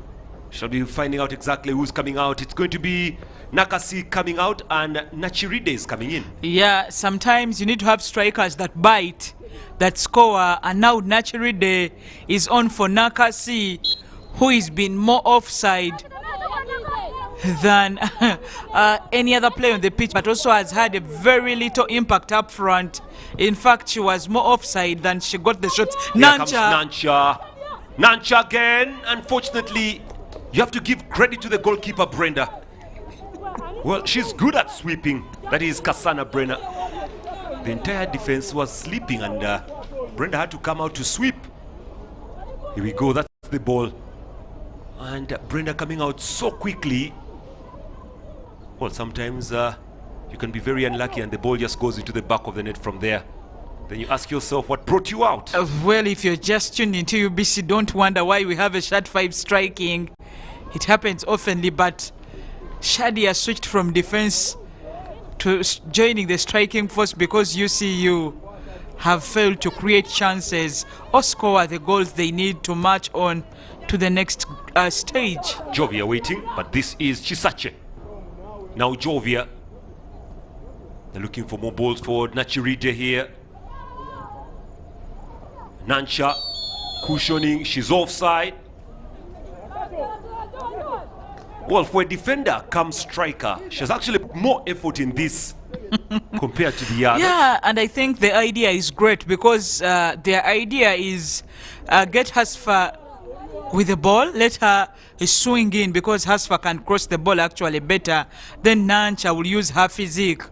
S4: Shall be finding out exactly who's coming out. It's going to be Nakasi coming out and Nachiride is coming in.
S3: Yeah, sometimes you need to have strikers that bite, that score, and now Nachiride is on for Nakasi, who has been more offside than any other player on the pitch, but also has had a very little impact up front. In fact, she was more offside than she got the shots.
S4: Nancha. Nancha again. Unfortunately, you have to give credit to the goalkeeper, Brenda. Well, she's good at sweeping. That is Kasana Brenda. The entire defense was sleeping and Brenda had to come out to sweep. Here we go, that's the ball. And Brenda coming out so quickly. Well, sometimes you can be very unlucky and the ball just goes into the back of the net from there. Then you ask yourself, what brought you out?
S3: Well, if you're just tuned into UBC, don't wonder why we have a shot 5 striking. It happens oftenly, but Shadia switched from defense to joining the striking force because UCU have failed to create chances or score the goals they need to march on to the next stage.
S4: Jovia waiting, but this is Chisache. Now Jovia. They're looking for more balls forward. Nachiride here. Nansha cushioning. She's offside. Well, for a defender comes striker. She has actually more effort in this compared to the others.
S3: Yeah, and I think the idea is great because their idea is get Hasfa with the ball, let her swing in because Hasfa can cross the ball actually better. Then Nansha will use her physique.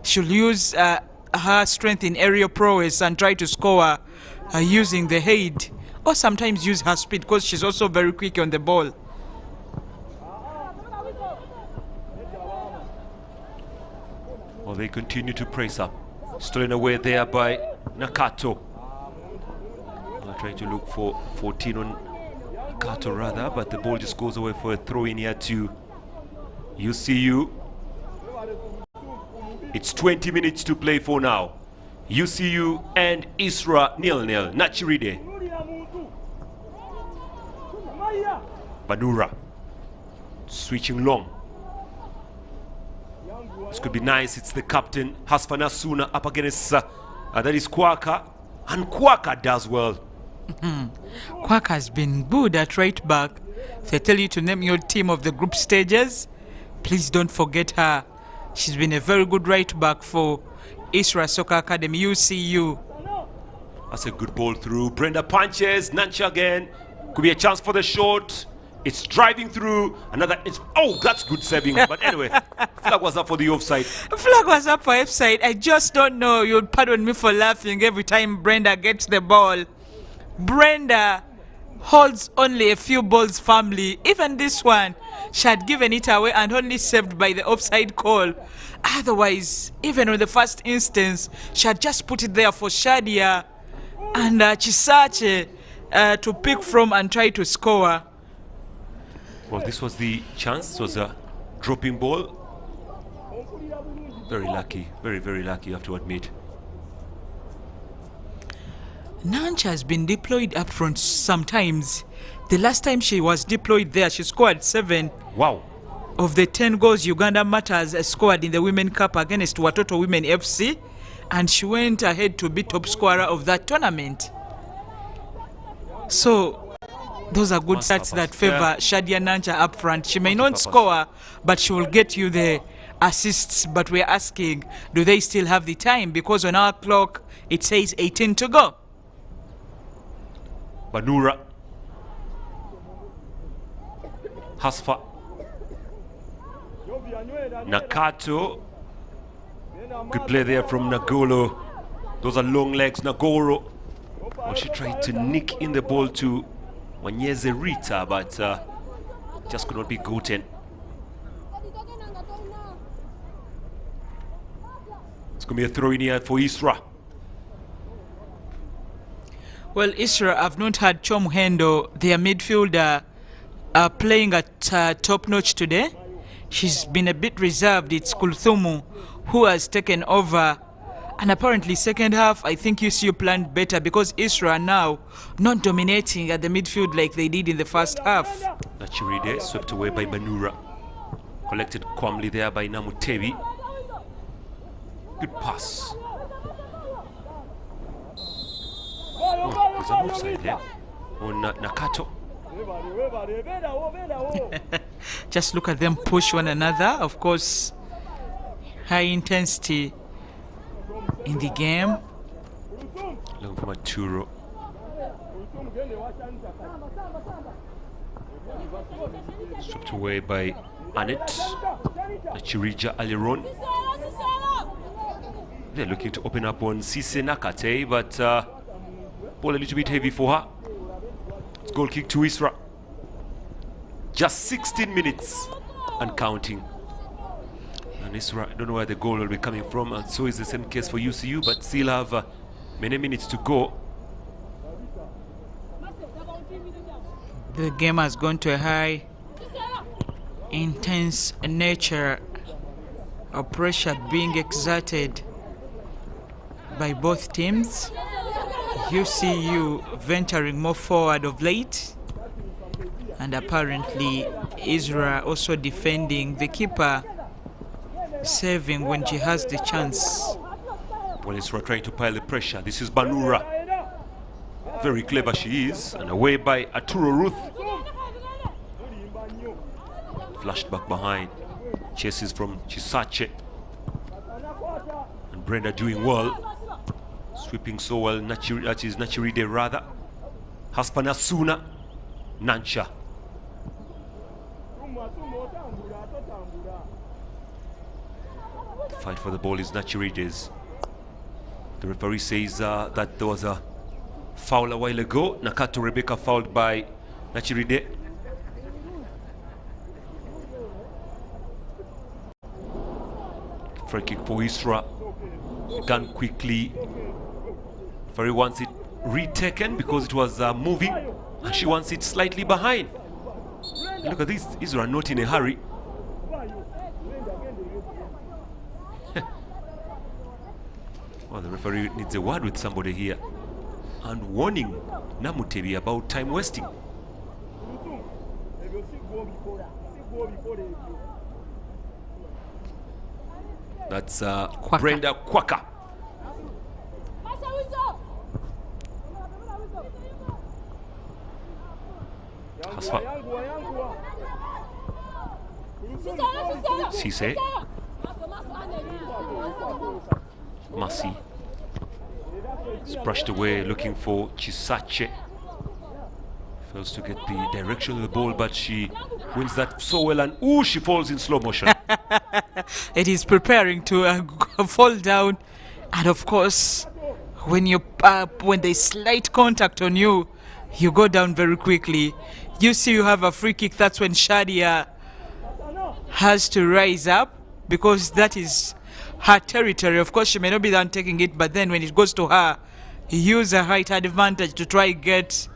S3: She'll use her strength in aerial prowess and try to score using the head, or sometimes use her speed because she's also very quick on the ball.
S4: Well, they continue to press up. Stolen away there by Nakato. Well, trying to look for 14 on Nakato rather, but the ball just goes away for a throw in here to UCU. It's 20 minutes to play for now. UCU and ISRA 0-0. Nachiride. Banura. Switching long. This could be nice. It's the captain, Hasfana Suna, up against that is Kwaka. And Kwaka does well.
S3: Kwaka has been good at right back. If they tell you to name your team of the group stages, please don't forget her. She's been a very good right back for ISRA Soccer Academy, UCU.
S4: That's a good ball through. Brenda punches. Nansha again. Could be a chance for the shot. It's driving through. Oh, that's good saving. But anyway, flag was up for the offside.
S3: Flag was up for offside. I just don't know. You'll pardon me for laughing every time Brenda gets the ball. Brenda holds only a few balls firmly. Even this one, she had given it away and only saved by the offside call. Otherwise, even on the first instance, she had just put it there for Shadia and Chisache to pick from and try to score.
S4: Well, this was the chance. It was a dropping ball. Very lucky. Very, very lucky, I have to admit.
S3: Nansha has been deployed up front sometimes. The last time she was deployed there, she scored 7.
S4: Wow.
S3: Of the 10 goals Uganda Matters scored in the Women Cup against Watoto Women FC, and she went ahead to be top scorer of that tournament. So those are good stats that favor Shadia Nansha up front. She may not score, but she will get you the assists. But we're asking, do they still have the time? Because on our clock, it says 18 to go.
S4: Banura. Hasfa. Nakato. Good play there from Nagolo. Those are long legs. Nagoro. Well, she tried to nick in the ball to Wanyeze Rita, but just could not be gotten. It's going to be a throw in here for ISRA.
S3: Well, ISRA have not had Chom Hendo, their midfielder, playing at top notch today. She's been a bit reserved. It's Kulthumu who has taken over. And apparently second half, I think UCU planned better because ISRA now not dominating at the midfield like they did in the first half.
S4: Nachiride swept away by Banura. Collected calmly there by Namutebi. Good pass. Oh, there's an offside there on Nakato.
S3: Just look at them push one another. Of course, high intensity in the game.
S4: Looking for Maturo. Swept away by Annette. Nachirija Aliron. They're looking to open up on Sise Nakate, but ball a little bit heavy for her. It's goal kick to ISRA. Just 16 minutes and counting. And ISRA, I don't know where the goal will be coming from, and so is the same case for UCU, but still have many minutes to go.
S3: The game has gone to a high, intense nature of pressure being exerted by both teams. UCU venturing more forward of late, and apparently ISRA also defending, the keeper saving when she has the chance.
S4: Well, ISRA trying to pile the pressure. This is Banura. Very clever she is, and away by Arturo Ruth. Flashed back behind. Chases from Chisache. And Brenda doing well. Sweeping so well, that is Nachiride rather. Haspanasuna, Nancha. The fight for the ball is Nachiride's. The referee says that there was a foul a while ago. Nakato Rebecca fouled by Nachiride. Free kick for Isra. Gone quickly. Referee wants it retaken because it was moving, and she wants it slightly behind. Look at this, Isra not in a hurry. Well, the referee needs a word with somebody here and warning Namutebi about time wasting. That's Brenda Kwaka. Hasfa. Cisse. Masi. It's brushed away looking for Chisache. Fails to get the direction of the ball, but she wins that so well, and ooh, she falls in slow motion.
S3: It is preparing to fall down, and of course when you when there's slight contact on you, you go down very quickly. You see, you have a free kick. That's when Shadia has to rise up, because that is her territory. Of course, she may not be the one taking it, but then when it goes to her, use a height advantage to try get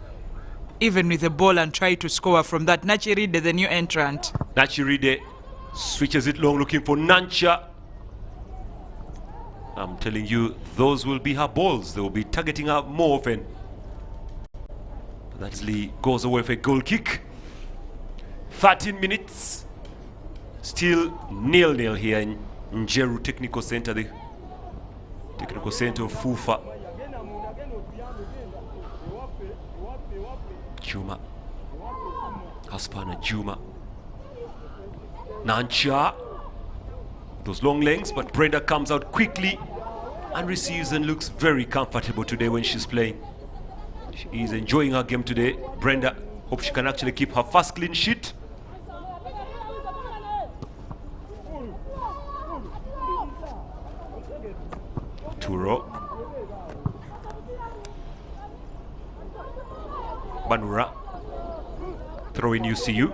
S3: even with the ball and try to score from that. Nachiride, the new entrant.
S4: Nachiride switches it long, looking for Nancha. I'm telling you, those will be her balls. They will be targeting her more often. But that easily goes away for a goal kick. 13 minutes. Still 0-0 here in Njeru Technical Center, the Technical Center of FUFA. Juma. Haspana Juma. Nancha. Those long legs, but Brenda comes out quickly and receives and looks very comfortable today when she's playing. She is enjoying her game today. Brenda, hope she can actually keep her first clean sheet. Turo. Banura. Throw in UCU.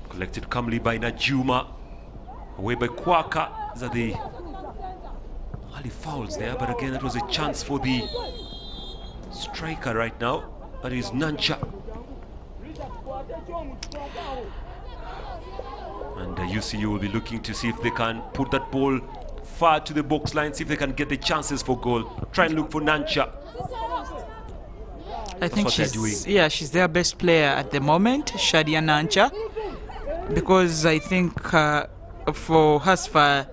S4: Collected calmly by Najuma. Away by Kwaka. These are the early fouls there, but again, that was a chance for the striker right now. That is Nancha. And UCU will be looking to see if they can put that ball far to the box line, see if they can get the chances for goal. Try and look for Nancha.
S3: I think she's their best player at the moment, Shadia Nancha, because I think for Hasfa,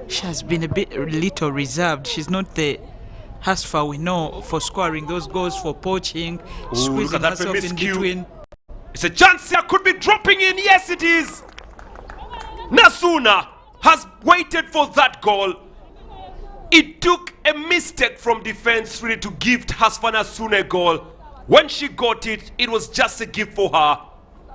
S3: she has been a little reserved. She's not the Hasfa we know for scoring those goals, for poaching, squeezing herself in between.
S4: It's a chance here, could be dropping in. Yes, it is. Nasuna has waited for that goal. It took a mistake from defense really to give Hasfana Sune a goal. When she got it, it was just a gift for her.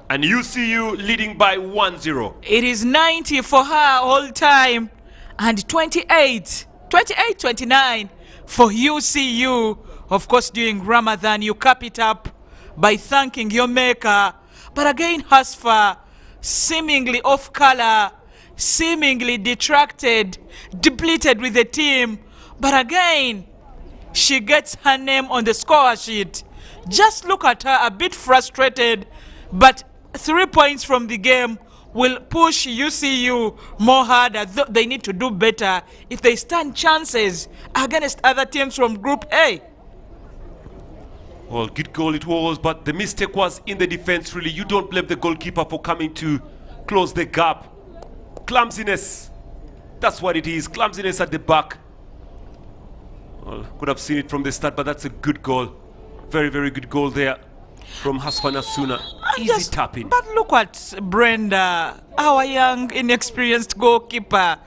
S4: And UCU leading by 1-0.
S3: It is 90 for her all time. And 28-29 for UCU. Of course, during Ramadan, you cap it up by thanking your maker. But again, Hasfa, seemingly off color, seemingly detracted, depleted with the team. But again, she gets her name on the score sheet. Just look at her, a bit frustrated, but 3 points from the game. will push UCU more harder. They need to do better if they stand chances against other teams from Group A.
S4: Well, good goal it was, but the mistake was in the defense, really. You don't blame the goalkeeper for coming to close the gap. Clumsiness. That's what it is. Clumsiness at the back. Well, could have seen it from the start, but that's a good goal. Very, very good goal there from Hasfana Suna. Easy tapping.
S3: But look at Brenda, our young, inexperienced goalkeeper.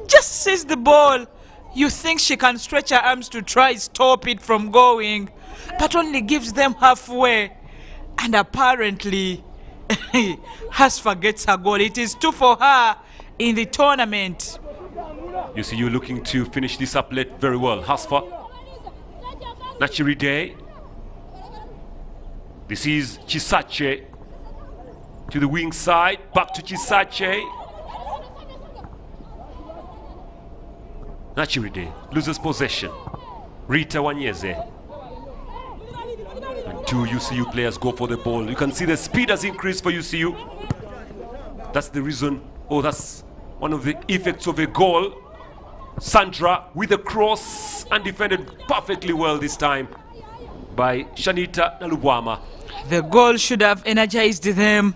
S3: Just sees the ball. You think she can stretch her arms to try stop it from going, but only gives them halfway. And apparently, Hasfa gets her goal. It is 2 for her in the tournament.
S4: You see, you looking to finish this up late very well. Hasfa. Nachiri Day. This is Chisache. To the wing side. Back to Chisache. Nachiri Day loses possession. Rita Wanyeze. And 2 UCU players go for the ball. You can see the speed has increased for UCU. That's the reason. Oh, that's one of the effects of a goal. Sandra with a cross and defended perfectly well this time by Shanita Nalubwama.
S3: The goal should have energized them.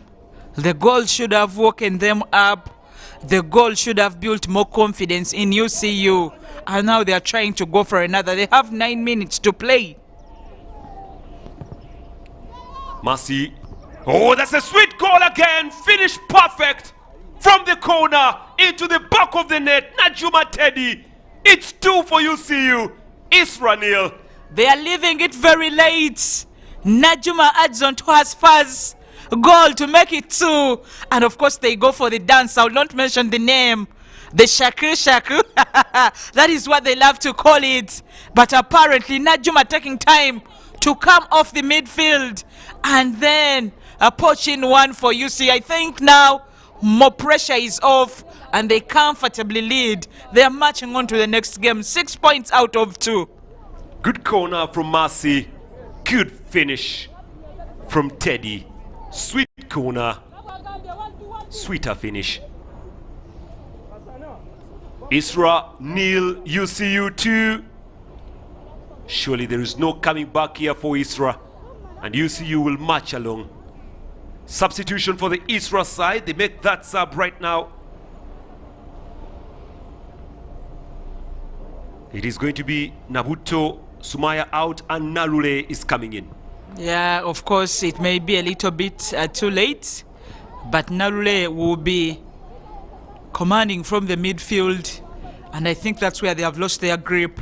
S3: The goal should have woken them up. The goal should have built more confidence in UCU. And now they are trying to go for another. They have 9 minutes to play.
S4: Mercy. Oh, that's a sweet goal again. Finish perfect. From the corner into the back of the net. Najuma Teddy. It's 2 for UCU. ISRA nil.
S3: They are leaving it very late. Najuma adds on to Hasfa's goal to make it 2. And of course they go for the dance. I will not mention the name. The shaku shaku. That is what they love to call it. But apparently Najuma taking time to come off the midfield. And then a poaching one for UCU. I think now more pressure is off and they comfortably lead. They are marching on to the next game. 6 points out of 2.
S4: Good corner from Mercy. Good finish from Teddy. Sweet corner. Sweeter finish. ISRA nil, UCU 2. Surely there is no coming back here for ISRA. And UCU will march along. Substitution for the ISRA side. They make that sub right now. It is going to be Nabuto Sumaya out and Nalule is coming in.
S3: Yeah, of course, it may be a little bit too late. But Nalule will be commanding from the midfield. And I think that's where they have lost their grip.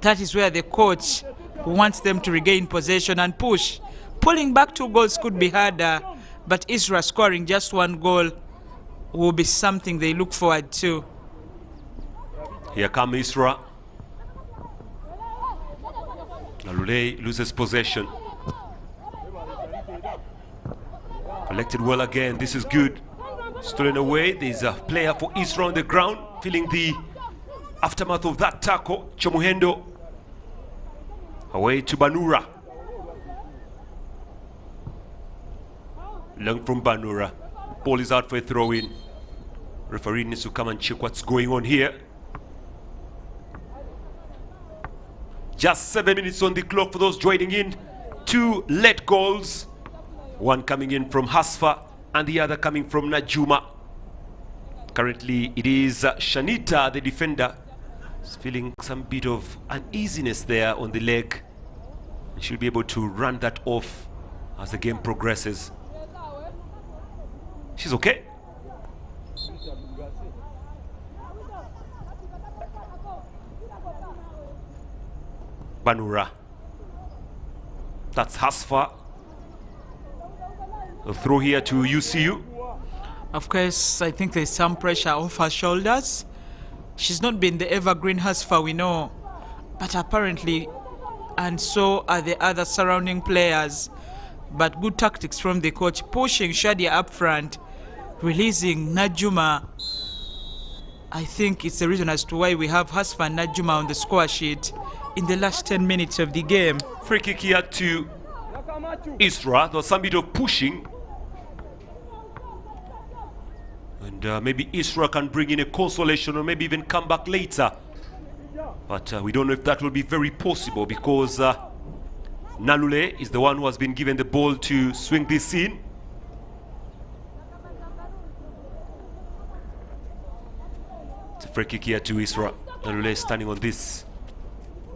S3: That is where the coach wants them to regain possession and push. Pulling back 2 goals could be harder. But ISRA scoring just 1 goal will be something they look forward to.
S4: Here come ISRA. Nalule loses possession. Collected well again. This is good. Stolen away. There's a player for ISRA on the ground, feeling the aftermath of that tackle. Chomuhendo. Away to Banura. Long from Banura. Ball is out for a throw-in. Referee needs to come and check what's going on here. Just 7 minutes on the clock for those joining in. 2 late goals. One coming in from Hasfa and the other coming from Najuma. Currently it is Shanita, the defender. Is feeling some bit of uneasiness there on the leg. And she'll be able to run that off as the game progresses. She's okay. Banura. That's Hasfa. A throw here to UCU.
S3: Of course, I think there's some pressure off her shoulders. She's not been the evergreen Hasfa we know. But apparently, and so are the other surrounding players. But good tactics from the coach, pushing Shadia up front, releasing Najuma. I think it's the reason as to why we have Hasfa and Najuma on the score sheet in the last 10 minutes of the game.
S4: Free kick here to ISRA. There was some bit of pushing. And maybe ISRA can bring in a consolation or maybe even come back later. But we don't know if that will be very possible because Nalule is the one who has been given the ball to swing this in. It's a free kick here to ISRA. Nalule is standing on this.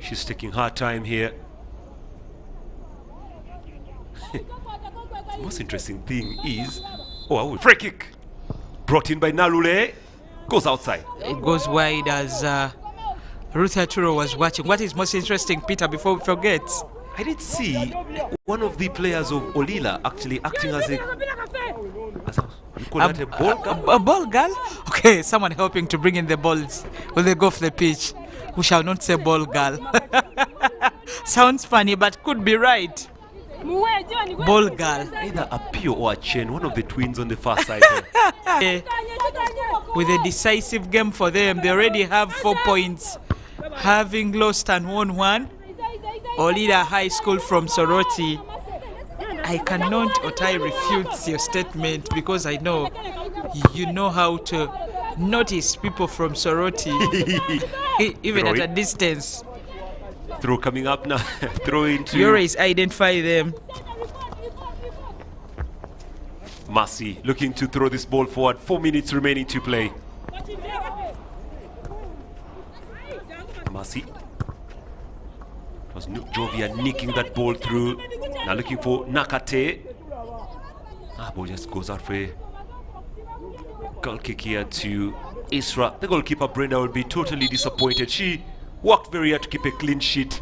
S4: She's taking her time here. The most interesting thing is, free kick brought in by Nalule, goes outside.
S3: It goes wide as Ruth Arturo was watching. What is most interesting, Peter, before we forget?
S4: I did see one of the players of Olila actually acting as a ball girl?
S3: A ball girl? Okay, someone helping to bring in the balls when they go off the pitch. We shall not say ball girl. Sounds funny, but could be right. Ball girl.
S4: Either a Pio or a Chen, one of the twins on the far side.
S3: With a decisive game for them, they already have 4 points, having lost and won one. Olida High School from Soroti. I cannot or I refute your statement because I know you know how to notice people from Soroti, even at a distance.
S4: Throw coming up now. Throw into.
S3: You always identify them.
S4: Mercy looking to throw this ball forward. 4 minutes remaining to play. Mercy. It was Jovia nicking that ball through. Now looking for Nakate. Ball just goes out for a goal kick here to ISRA. The goalkeeper Brenda will be totally disappointed. She worked very hard to keep a clean sheet.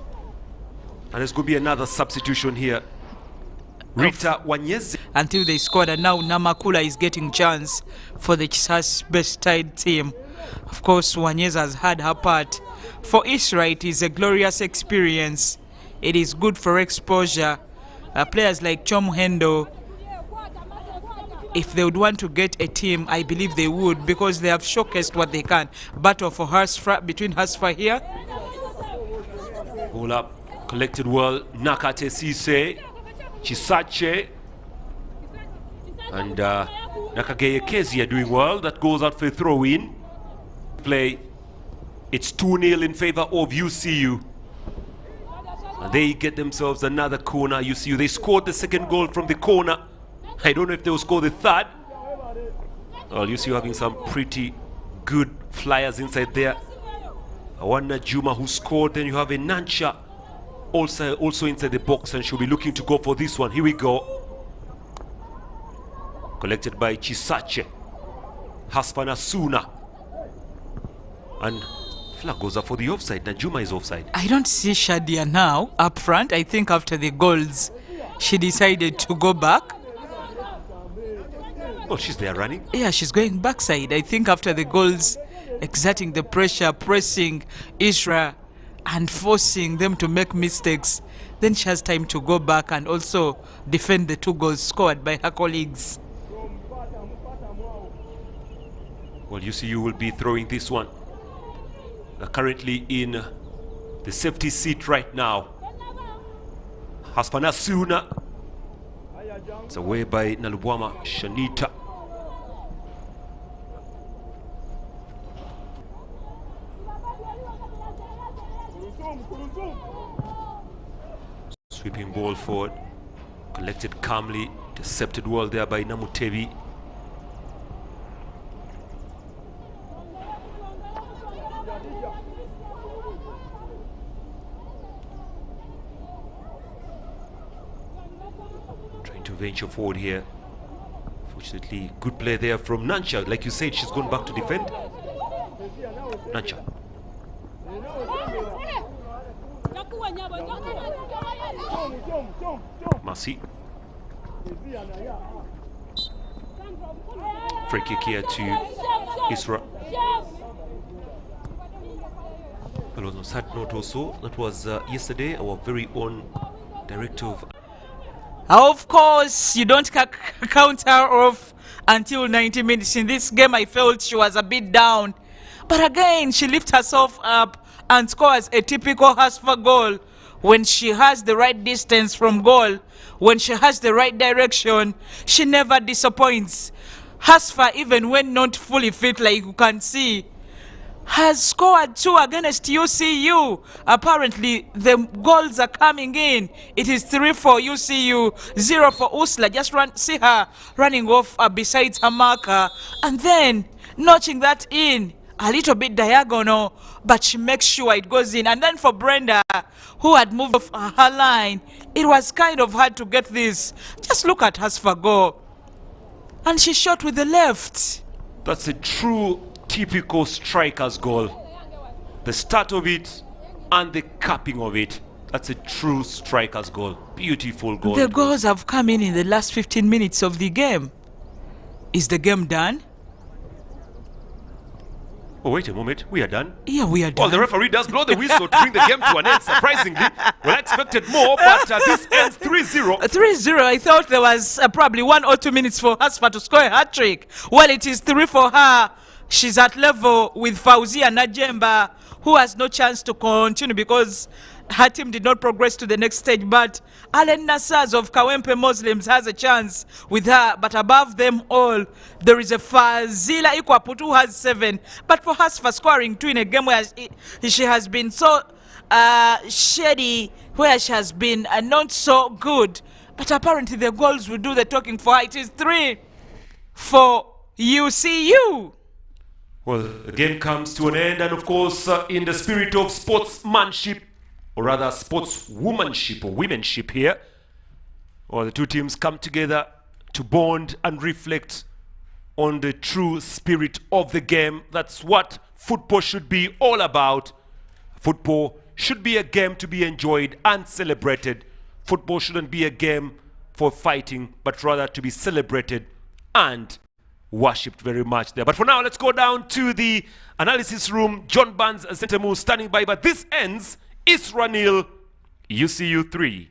S4: And there's going to be another substitution here. Rita Wanyeze.
S3: Until they scored, and now Namakula is getting chance for the Chisas best tied team. Of course, Wanyeze has had her part. For ISRA, it is a glorious experience. It is good for exposure. Players like Chom Hendo, if they would want to get a team, I believe they would, because they have showcased what they can. Battle for Hasfra, between Hasfra here.
S4: Hold up, collected well. Nakate Sise, Chisache, and Nakageye Kezi are doing well. That goes out for a throw in. Play. It's 2-0 in favor of UCU. And they get themselves another corner. UCU, they scored the second goal from the corner. I don't know if they will score the third. Well, UCU having some pretty good flyers inside there. Awana Juma who scored. Then you have a Nancha also inside the box, and she'll be looking to go for this one. Here we go. Collected by Chisache. Hasfana Suna. And flag goes up for the offside. Najuma is offside.
S3: I don't see Shadia now up front. I think after the goals, she decided to go back.
S4: Oh, she's there running?
S3: Yeah, she's going backside. I think after the goals, exerting the pressure, pressing ISRA and forcing them to make mistakes. Then she has time to go back and also defend the 2 goals scored by her colleagues.
S4: Well, UCU will be throwing this one. Currently in the safety seat right now. Hasfana Suna. It's away by Nalubwama Shanita. Sweeping ball forward. Collected calmly. Intercepted well there by Namutebi. Venture forward here. Fortunately, good play there from Nancha. Like you said, she's gone back to defend. Nancha. Mercy. Free kick here to ISRA. Well, on a sad note also, that was yesterday our very own director of...
S3: Of course, you don't count her off until 90 minutes. In this game, I felt she was a bit down. But again, she lifts herself up and scores a typical Hasfa goal. When she has the right distance from goal, when she has the right direction, she never disappoints. Hasfa, even when not fully fit, like you can see, has scored 2 against UCU. Apparently, the goals are coming in. It is 3 for UCU, 0 for ISRA. Just see her running off besides her marker. And then, notching that in, a little bit diagonal, but she makes sure it goes in. And then for Brenda, who had moved off her line, it was kind of hard to get this. Just look at Hasfa go. And she shot with the left.
S4: That's a true typical striker's goal. The start of it and the capping of it. That's a true striker's goal. Beautiful goal.
S3: The goals have come in the last 15 minutes of the game. Is the game done?
S4: Oh, wait a moment. We are done?
S3: Yeah, we are done.
S4: Well, the referee does blow the whistle to bring the game to an end, surprisingly. Well, I expected more, but this ends 3-0.
S3: 3-0. I thought there was probably 1 or 2 minutes for Hasfa to score a hat-trick. Well, it is 3 for her. She's at level with Fauzia Najemba, who has no chance to continue because her team did not progress to the next stage. But Allen Nassaz of Kawempe Muslims has a chance with her. But above them all, there is a Fazila Ikwaputu who has 7. But for Hasfa scoring 2 in a game where she has been so shady, where she has been not so good. But apparently the goals will do the talking for her. It is 3 for UCU.
S4: Well, the game comes to an end, and of course, in the spirit of sportsmanship, or rather sportswomanship or womenship here, well, the two teams come together to bond and reflect on the true spirit of the game. That's what football should be all about. Football should be a game to be enjoyed and celebrated. Football shouldn't be a game for fighting, but rather to be celebrated and worshipped very much there. But for now, let's go down to the analysis room. John Barnes and Sentemu standing by, but this ends ISRA 0, UCU 3.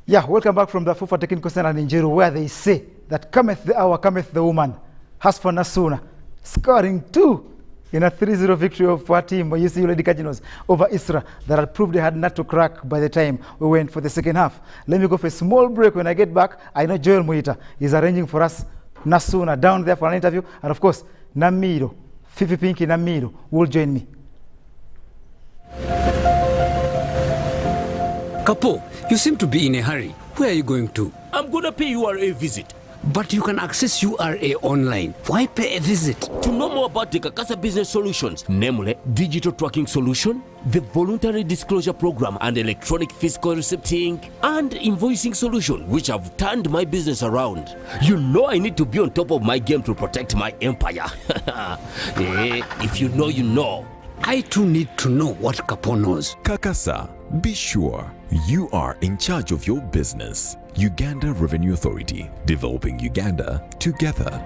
S2: Yeah, welcome back from the FUFA Technical Center in Njeru, where they say that cometh the hour, cometh the woman. Hasfa Nasuna scoring 2 in a 3-0 victory for our team, UCU Lady Cardinals, over ISRA, that had proved they had not to crack by the time we went for the second half. Let me go for a small break. When I get back, I know Joel Muita is arranging for us Nasuna down there for an interview. And of course, Namido, Fifi Pinky Namido will join me.
S7: Kapo, you seem to be in a hurry. Where are you going to?
S8: I'm gonna pay URA visit.
S7: But you can access URA online. Why pay a visit?
S8: To know more about the Kakasa Business Solutions, namely digital tracking solution, the voluntary disclosure program and electronic fiscal receipting and invoicing solution, which have turned my business around. You know I need to be on top of my game to protect my empire. If you know, you know.
S7: I too need to know what Kapo knows.
S9: Kakasa, be sure you are in charge of your business. Uganda Revenue Authority, developing Uganda together.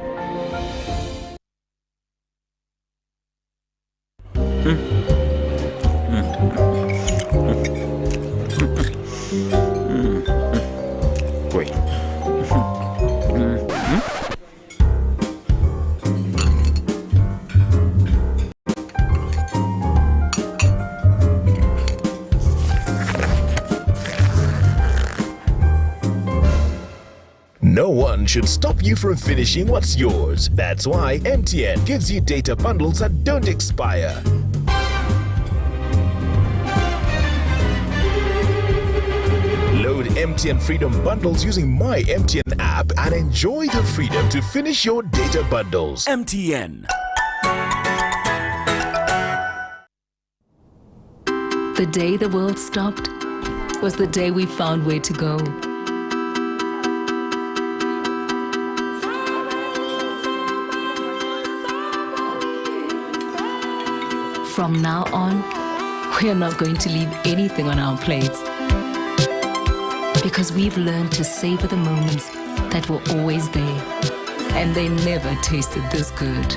S6: No one should stop you from finishing what's yours. That's why MTN gives you data bundles that don't expire. Load MTN Freedom bundles using my MTN app and enjoy the freedom to finish your data bundles.
S8: MTN.
S11: The day the world stopped was the day we found where to go. From now on, we're not going to leave anything on our plates, because we've learned to savor the moments that were always there, and they never tasted this good.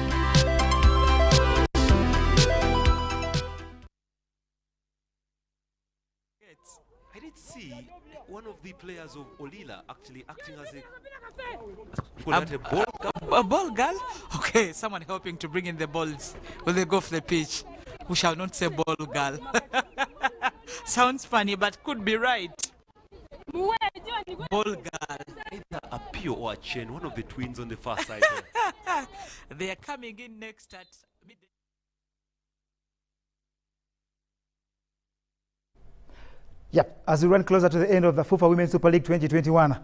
S4: I did see one of the players of Olila actually acting as
S3: a ball girl? Okay, someone helping to bring in the balls. Will they go off the pitch? We shall not say ball girl. Sounds funny, but could be right. Ball girl.
S4: Either a Pio or a Chen, one of the twins on the far side.
S3: They are coming in next at midday.
S2: Yep, as we run closer to the end of the FUFA Women's Super League 2021,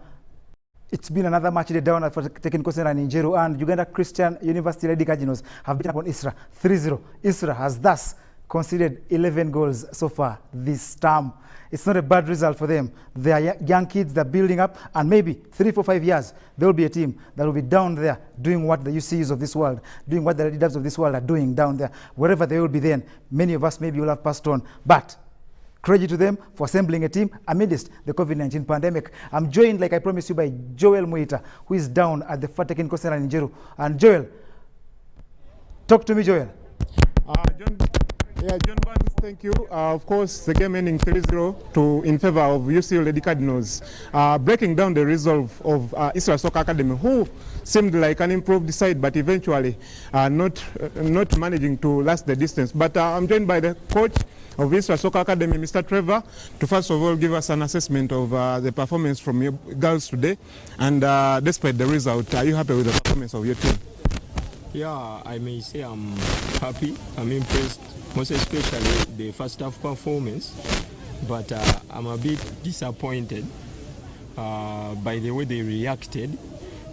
S2: it's been another match day down for the Technical Center in Njeru, and Uganda Christian University Lady Cardinals have beaten upon ISRA 3-0. ISRA has thus conceded 11 goals so far this term. It's not a bad result for them. They are young kids, they're building up, and maybe 3, 4, 5 years, there will be a team that will be down there doing what the UCUs of this world, doing what the Lady Dubs of this world are doing down there. Wherever they will be then, many of us maybe will have passed on. But credit to them for assembling a team amidst the COVID-19 pandemic. I'm joined, like I promised you, by Joel Muita, who is down at the FUFA Technical Center in Njeru. And Joel, talk to me, Joel.
S1: John Barnes, thank you. Of course, the game ending 3-0 in favor of UCU Lady Cardinals. Breaking down the result of ISRA Soccer Academy, who seemed like an improved side, but eventually not managing to last the distance. But I'm joined by the coach of ISRA Soccer Academy, Mr. Trevor, to first of all give us an assessment of the performance from your girls today. And despite the result, are you happy with the performance of your team?
S12: Yeah, I may say I'm happy. I'm impressed, most especially the first half performance. But I'm a bit disappointed by the way they reacted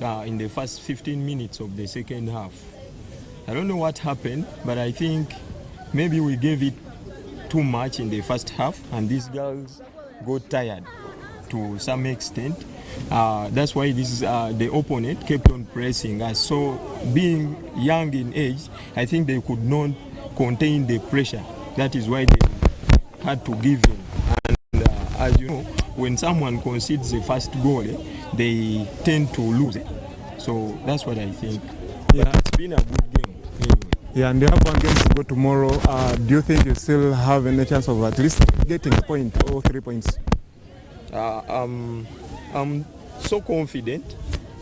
S12: in the first 15 minutes of the second half. I don't know what happened, but I think maybe we gave it too much in the first half, and these girls got tired to some extent. That's why the opponent kept on pressing us. So being young in age, I think they could not contain the pressure. That is why they had to give in. And as you know, when someone concedes the first goal, they tend to lose it. So that's what I think. Yeah. But it's been a good game anyway.
S1: Yeah, and you have one game to go tomorrow. Do you think you still have any chance of at least getting a point or 3 points?
S12: I'm so confident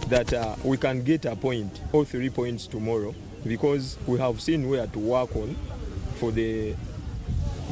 S12: that we can get a point or 3 points tomorrow, because we have seen where to work on for the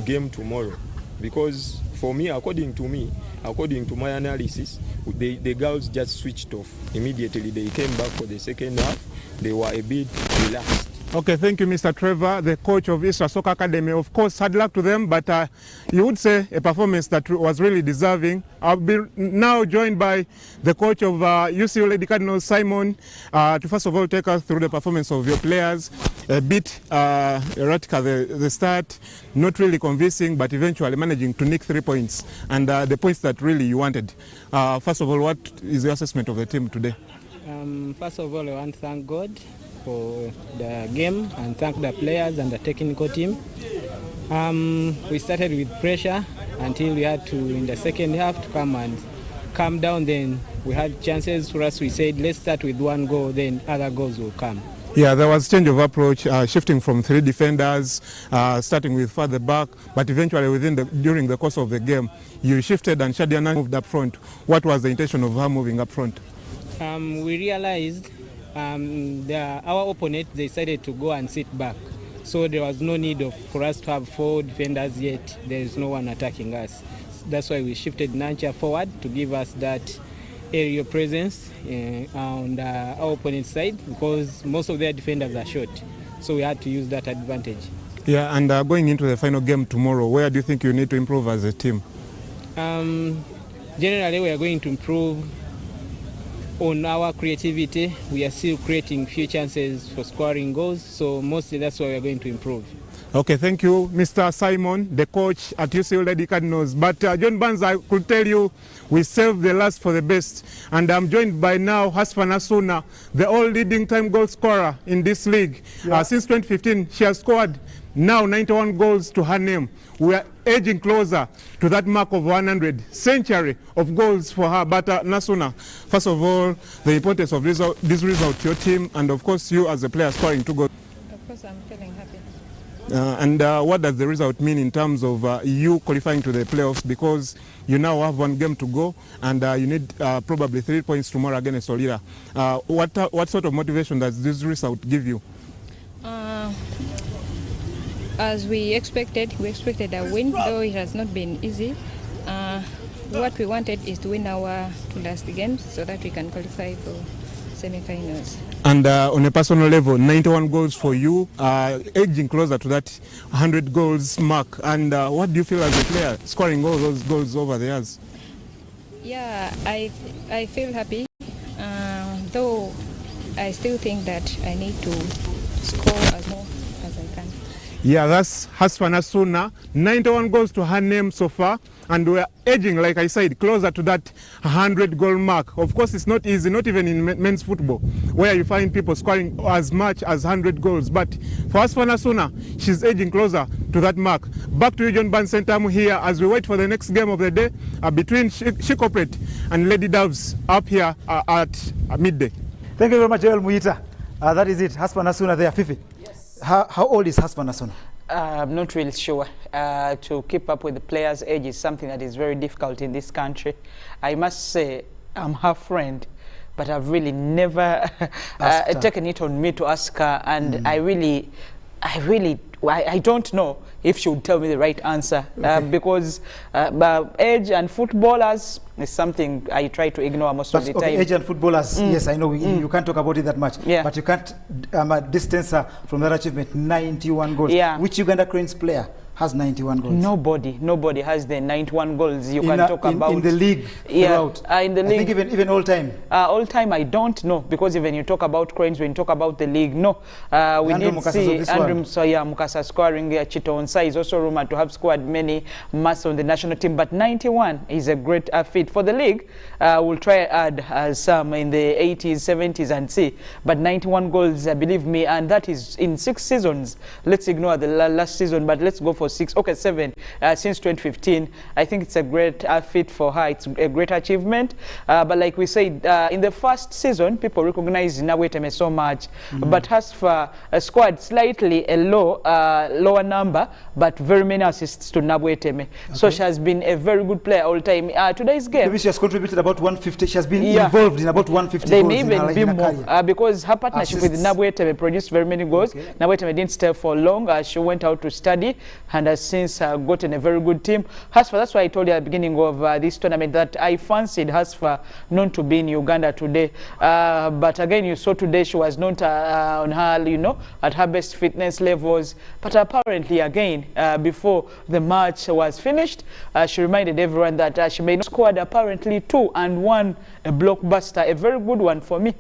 S12: game tomorrow. Because for me, according to my analysis, the girls just switched off immediately. They came back for the second half. They were a bit relaxed.
S1: Okay, thank you, Mr. Trevor, the coach of ISRA Soccer Academy. Of course, hard luck to them, but you would say a performance that was really deserving. I'll be now joined by the coach of UCU Lady Cardinals, Simon, to first of all take us through the performance of your players. A bit erratic at the start, not really convincing, but eventually managing to nick 3 points, and the points that really you wanted. First of all, what is your assessment of the team today?
S13: First of all, I want to thank God for the game and thank the players and the technical team. We started with pressure until we had to, in the second half, to come and calm down. Then we had chances for us. We said, let's start with 1 goal, then other goals will come.
S1: Yeah, there was change of approach, shifting from 3 defenders, starting with further back, but eventually during the course of the game, you shifted and Shadiana moved up front. What was the intention of her moving up front?
S13: We realized our opponent decided to go and sit back. So there was no need for us to have 4 defenders yet. There is no one attacking us. That's why we shifted Nancha forward to give us that aerial presence on our opponent's side, because most of their defenders are short. So we had to use that advantage.
S1: Yeah, and going into the final game tomorrow, where do you think you need to improve as a team?
S13: Generally, we are going to improve on our creativity. We are still creating few chances for scoring goals, so mostly that's why we are going to improve.
S1: Okay, thank you, Mr. Simon, the coach at UCU Lady Cardinals. But John Barnes, I could tell you, we saved the last for the best. And I'm joined by now Hasfan Asuna, the all-leading time goal scorer in this league. Yeah. Since 2015, she has scored now 91 goals to her name. We are edging closer to that mark of 100 century of goals for her. But Nasuna, first of all, the importance of this result to your team, and of course you as a player scoring 2 goals.
S14: Of course, I'm feeling happy.
S1: And what does the result mean in terms of you qualifying to the playoffs, because you now have 1 game to go and you need probably 3 points tomorrow against Solira. What sort of motivation does this result give you?
S14: As we expected a win, though it has not been easy. what we wanted is to win our two last games so that we can qualify for semi-finals.
S1: And on a personal level, 91 goals for you, edging closer to that 100 goals mark. And what do you feel as a player, scoring all those goals over the years?
S14: Yeah, I feel happy, though I still think that I need to score as more as I can.
S1: Yeah, that's Hasfana Suna, 91 goals to her name so far, and we're edging, like I said, closer to that 100 goal mark. Of course, it's not easy, not even in men's football, where you find people scoring as much as 100 goals. But for Hasfana Suna, she's edging closer to that mark. Back to you, John Bansentamu here, as we wait for the next game of the day between Shikopet and Lady Doves up here at midday.
S2: Thank you very much, Joel Muita. That is it, Hasfana Suna there, Fifi. Yes. How old is Hasfana Suna?
S5: I'm not really sure. To keep up with the players' age is something that is very difficult in this country. I must say I'm her friend, but I've really never taken it on me to ask her, and I don't know if she would tell me the right answer, because age and footballers is something I try to ignore most of the time.
S2: Age and footballers, yes, I know, you can't talk about it that much, but you can't distance her from that achievement, 91 goals. Yeah. Which Uganda Cranes player has 91 goals?
S5: Nobody has the 91 goals you can talk about.
S2: In the league throughout?
S5: In the league.
S2: I think even all time?
S5: All time I don't know, because even you talk about Cranes, when you talk about the league, no. We did see Andrew Mukasa scoring. Chito Onsa is also rumored to have scored many marks on the national team, but 91 is a great feat. For the league, we'll try to add some in the 80s, 70s and see, but 91 goals, believe me, and that is in 6 seasons. Let's ignore the last season, but let's go for 7 since 2015. I think it's a great feat for her. It's a great achievement, but like we said, in the first season people recognized Nabweteme so much, but Hasfa scored slightly a lower number, but very many assists to Nabweteme. So she has been a very good player all time. Today's game,
S2: maybe she has contributed about 150. She has been involved in about 150
S5: they
S2: goals
S5: may even be more, because her partnership with Nabweteme produced very many goals. Nabweteme didn't stay for long. She went out to study and has since gotten a very good team. Hasfa, that's why I told you at the beginning of this tournament that I fancied Hasfa known to be in Uganda today. But again, you saw today she was not on her, at her best fitness levels. But apparently, again, before the match was finished, she reminded everyone that she may not scored apparently 2 and 1 a blockbuster, a very good one for me.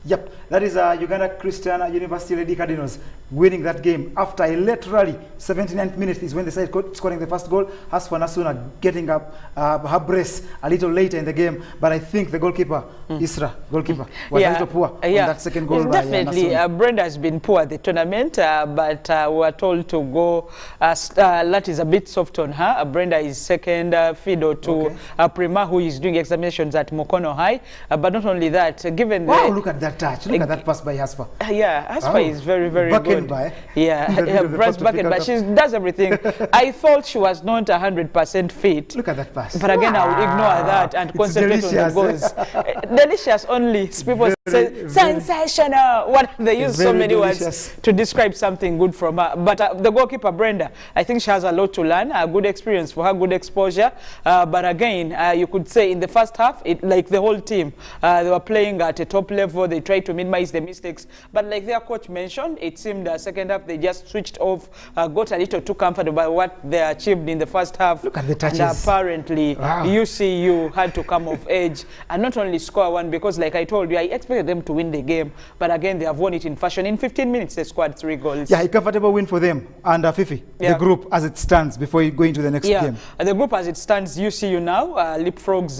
S2: Yep, that is Uganda Christian University Lady Cardinals winning that game after a late rally. 79th minute is when they started scoring the first goal. Hasfana Suna getting up her brace a little later in the game, but I think the goalkeeper, ISRA goalkeeper, was a little poor on that second goal.
S5: Definitely, Brenda has been poor at the tournament, but we are told to go. That is a bit soft on her. Brenda is second fiddle to Prima, who is doing examinations at Mokono High. But not only that, given
S2: wow, look at that touch! Look at that pass by Hasfa.
S5: Hasfa is very, very good.
S2: By.
S5: Yeah, her breast bucket, but she does everything. I thought she was not 100% fit.
S2: Look at that pass.
S5: But again, I would ignore that and concentrate on the goals. Delicious only. People say sensational. What they use so many words to describe something good from her. But the goalkeeper Brenda, I think she has a lot to learn. A good experience for her, good exposure. But again, you could say in the first half, like the whole team, they were playing at a top level. They tried to minimize the mistakes. But like their coach mentioned, it seemed the second half they just switched off, got a little too comfortable by what they achieved in the first half.
S2: Look at the touches.
S5: And apparently, UCU had to come of age and not only score one, because like I told you, I expected them to win the game. But again, they have won it in fashion. In 15 minutes, they scored 3 goals.
S2: Yeah, a comfortable win for them. And Fifi, the group as it stands before you go into the next game.
S5: The group as it stands, UCU now leapfrogs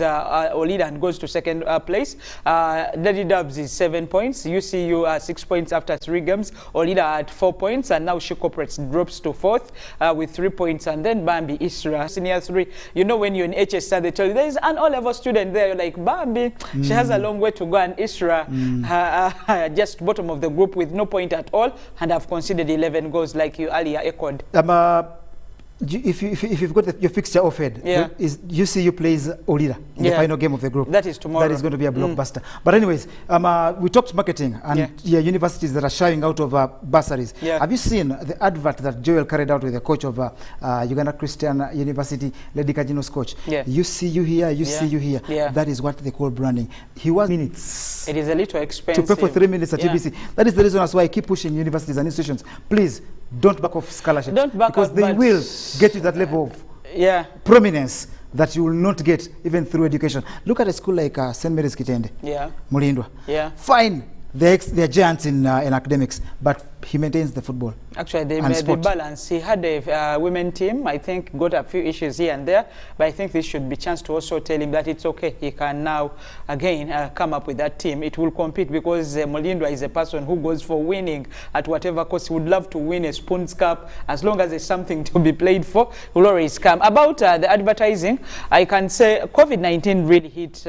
S5: Olida and goes to second place. Lady Dubs is 7 points. UCU 6 points after 3 games. Olida at 4 points, and now she drops to 4th with 3 points, and then Bambi ISRA senior 3. You know, when you're in HSR, they tell you there is an O-level student there. You're like, Bambi, she has a long way to go, and ISRA just bottom of the group with no point at all, and have conceded 11 goals, like you earlier echoed.
S2: If you've got your fixture offered, is UCU plays Olira in the final game of the group.
S5: That is tomorrow.
S2: That is going to be a blockbuster. But anyways, we talked marketing and universities that are shying out of bursaries. Have you seen the advert that Joel carried out with the coach of Uganda Christian University, Lady Kajino's coach? UCU here, UCU here. That is what they call branding. He was minutes.
S5: It is a little expensive.
S2: To pay for 3 minutes at UBC. That is the reason why I keep pushing universities and institutions. Please, don't back off scholarships.
S5: Don't back
S2: because
S5: off,
S2: they will get you that level of prominence that you will not get even through education. Look at a school like St. Mary's Kitende, Mulindwa. Fine, they're giants in academics, but he maintains the football.
S5: Actually, they made the balance. He had a women team, I think, got a few issues here and there, but I think this should be a chance to also tell him that it's okay. He can now, again, come up with that team. It will compete because Mulindwa is a person who goes for winning at whatever cost. He would love to win a Spoons Cup. As long as there's something to be played for, he will always come. About the advertising, I can say COVID-19 really hit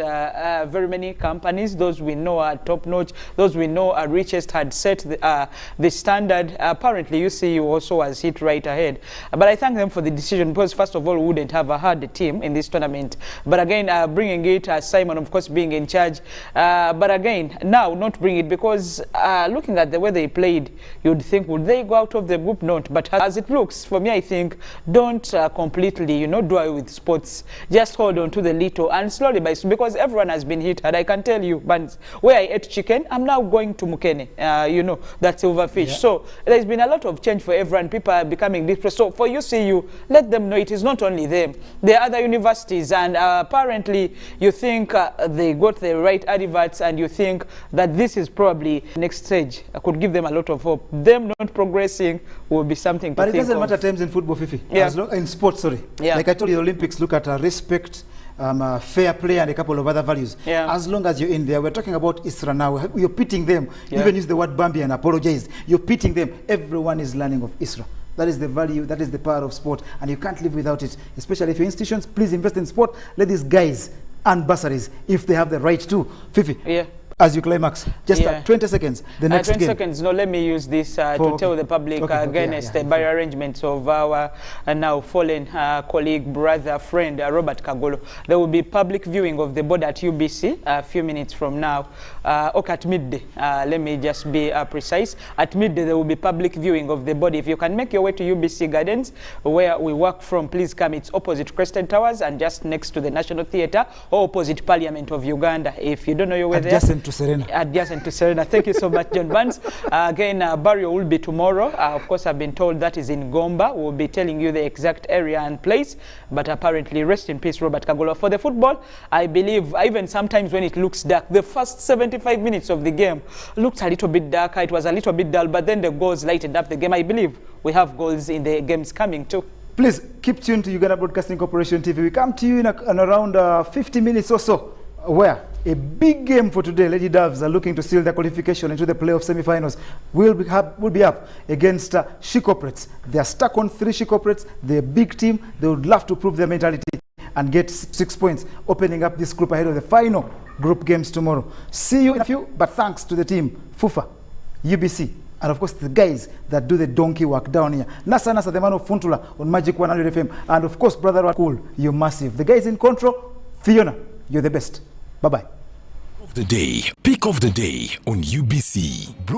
S5: very many companies. Those we know are top-notch. Those we know are richest had set the standard. Apparently, UCU also was hit right ahead. But I thank them for the decision because, first of all, we wouldn't have had a team in this tournament. But again, bringing it, Simon, of course, being in charge. But again, now not bring it because looking at the way they played, you'd think, would they go out of the group? Not. But as it looks, for me, I think, don't completely, do away with sports. Just hold on to the little and slowly, because everyone has been hit. And I can tell you, but where I ate chicken, I'm now going to Mukene, that silverfish. So there's been a lot of change for everyone. People are becoming depressed. So for UCU, let them know it is not only them. There are other universities, and apparently you think they got the right adverts, and you think that this is probably next stage. I could give them a lot of hope. Them not progressing will be something to think of.
S2: But it doesn't matter times in football, Fifi. In sports, sorry. Like I told you, the Olympics look at respect, fair play, and a couple of other values. As long as you're in there, we're talking about ISRA now. You're pitting them. You even use the word Bambi and apologize. You're pitting them. Everyone is learning of ISRA. That is the value, that is the power of sport, and you can't live without it. Especially if your institutions, please invest in sport. Let these guys earn bursaries if they have the right to. Fifi. As you climax, just 20 seconds, the next
S5: 20
S2: game.
S5: seconds, no, let me use this to tell the public against the by arrangements of our now fallen colleague, brother, friend, Robert Kagolo. There will be public viewing of the board at UBC a few minutes from now, at midday. Let me just be precise. At midday, there will be public viewing of the board. If you can make your way to UBC Gardens, where we work from, please come. It's opposite Crested Towers and just next to the National Theatre, or opposite Parliament of Uganda. If you don't know your way there.
S2: To Serena.
S5: Adjacent to Serena. Thank you so much, John Barnes. Again, burial will be tomorrow. Of course, I've been told that is in Gomba. We'll be telling you the exact area and place. But apparently, rest in peace, Robert Kagolo. For the football, I believe, even sometimes when it looks dark, the first 75 minutes of the game looked a little bit darker. It was a little bit dull, but then the goals lightened up the game. I believe we have goals in the games coming too.
S2: Please keep tuned to Uganda Broadcasting Corporation TV. We come to you in around 50 minutes or so. Where a big game for today. Lady Doves are looking to seal their qualification into the playoff semi-finals. Will be up against She Corporates. They are stuck on 3 She Corporates. They're a big team. They would love to prove their mentality and get 6 points, opening up this group ahead of the final group games tomorrow. See you in a few, but thanks to the team, FUFA, UBC, and of course the guys that do the donkey work down here. Nasa, the man of Funtula on Magic 100 FM, and of course, Brother Cool, you're massive. The guys in control, Fiona, you're the best. Bye-bye.
S6: Pick of the day on UBC.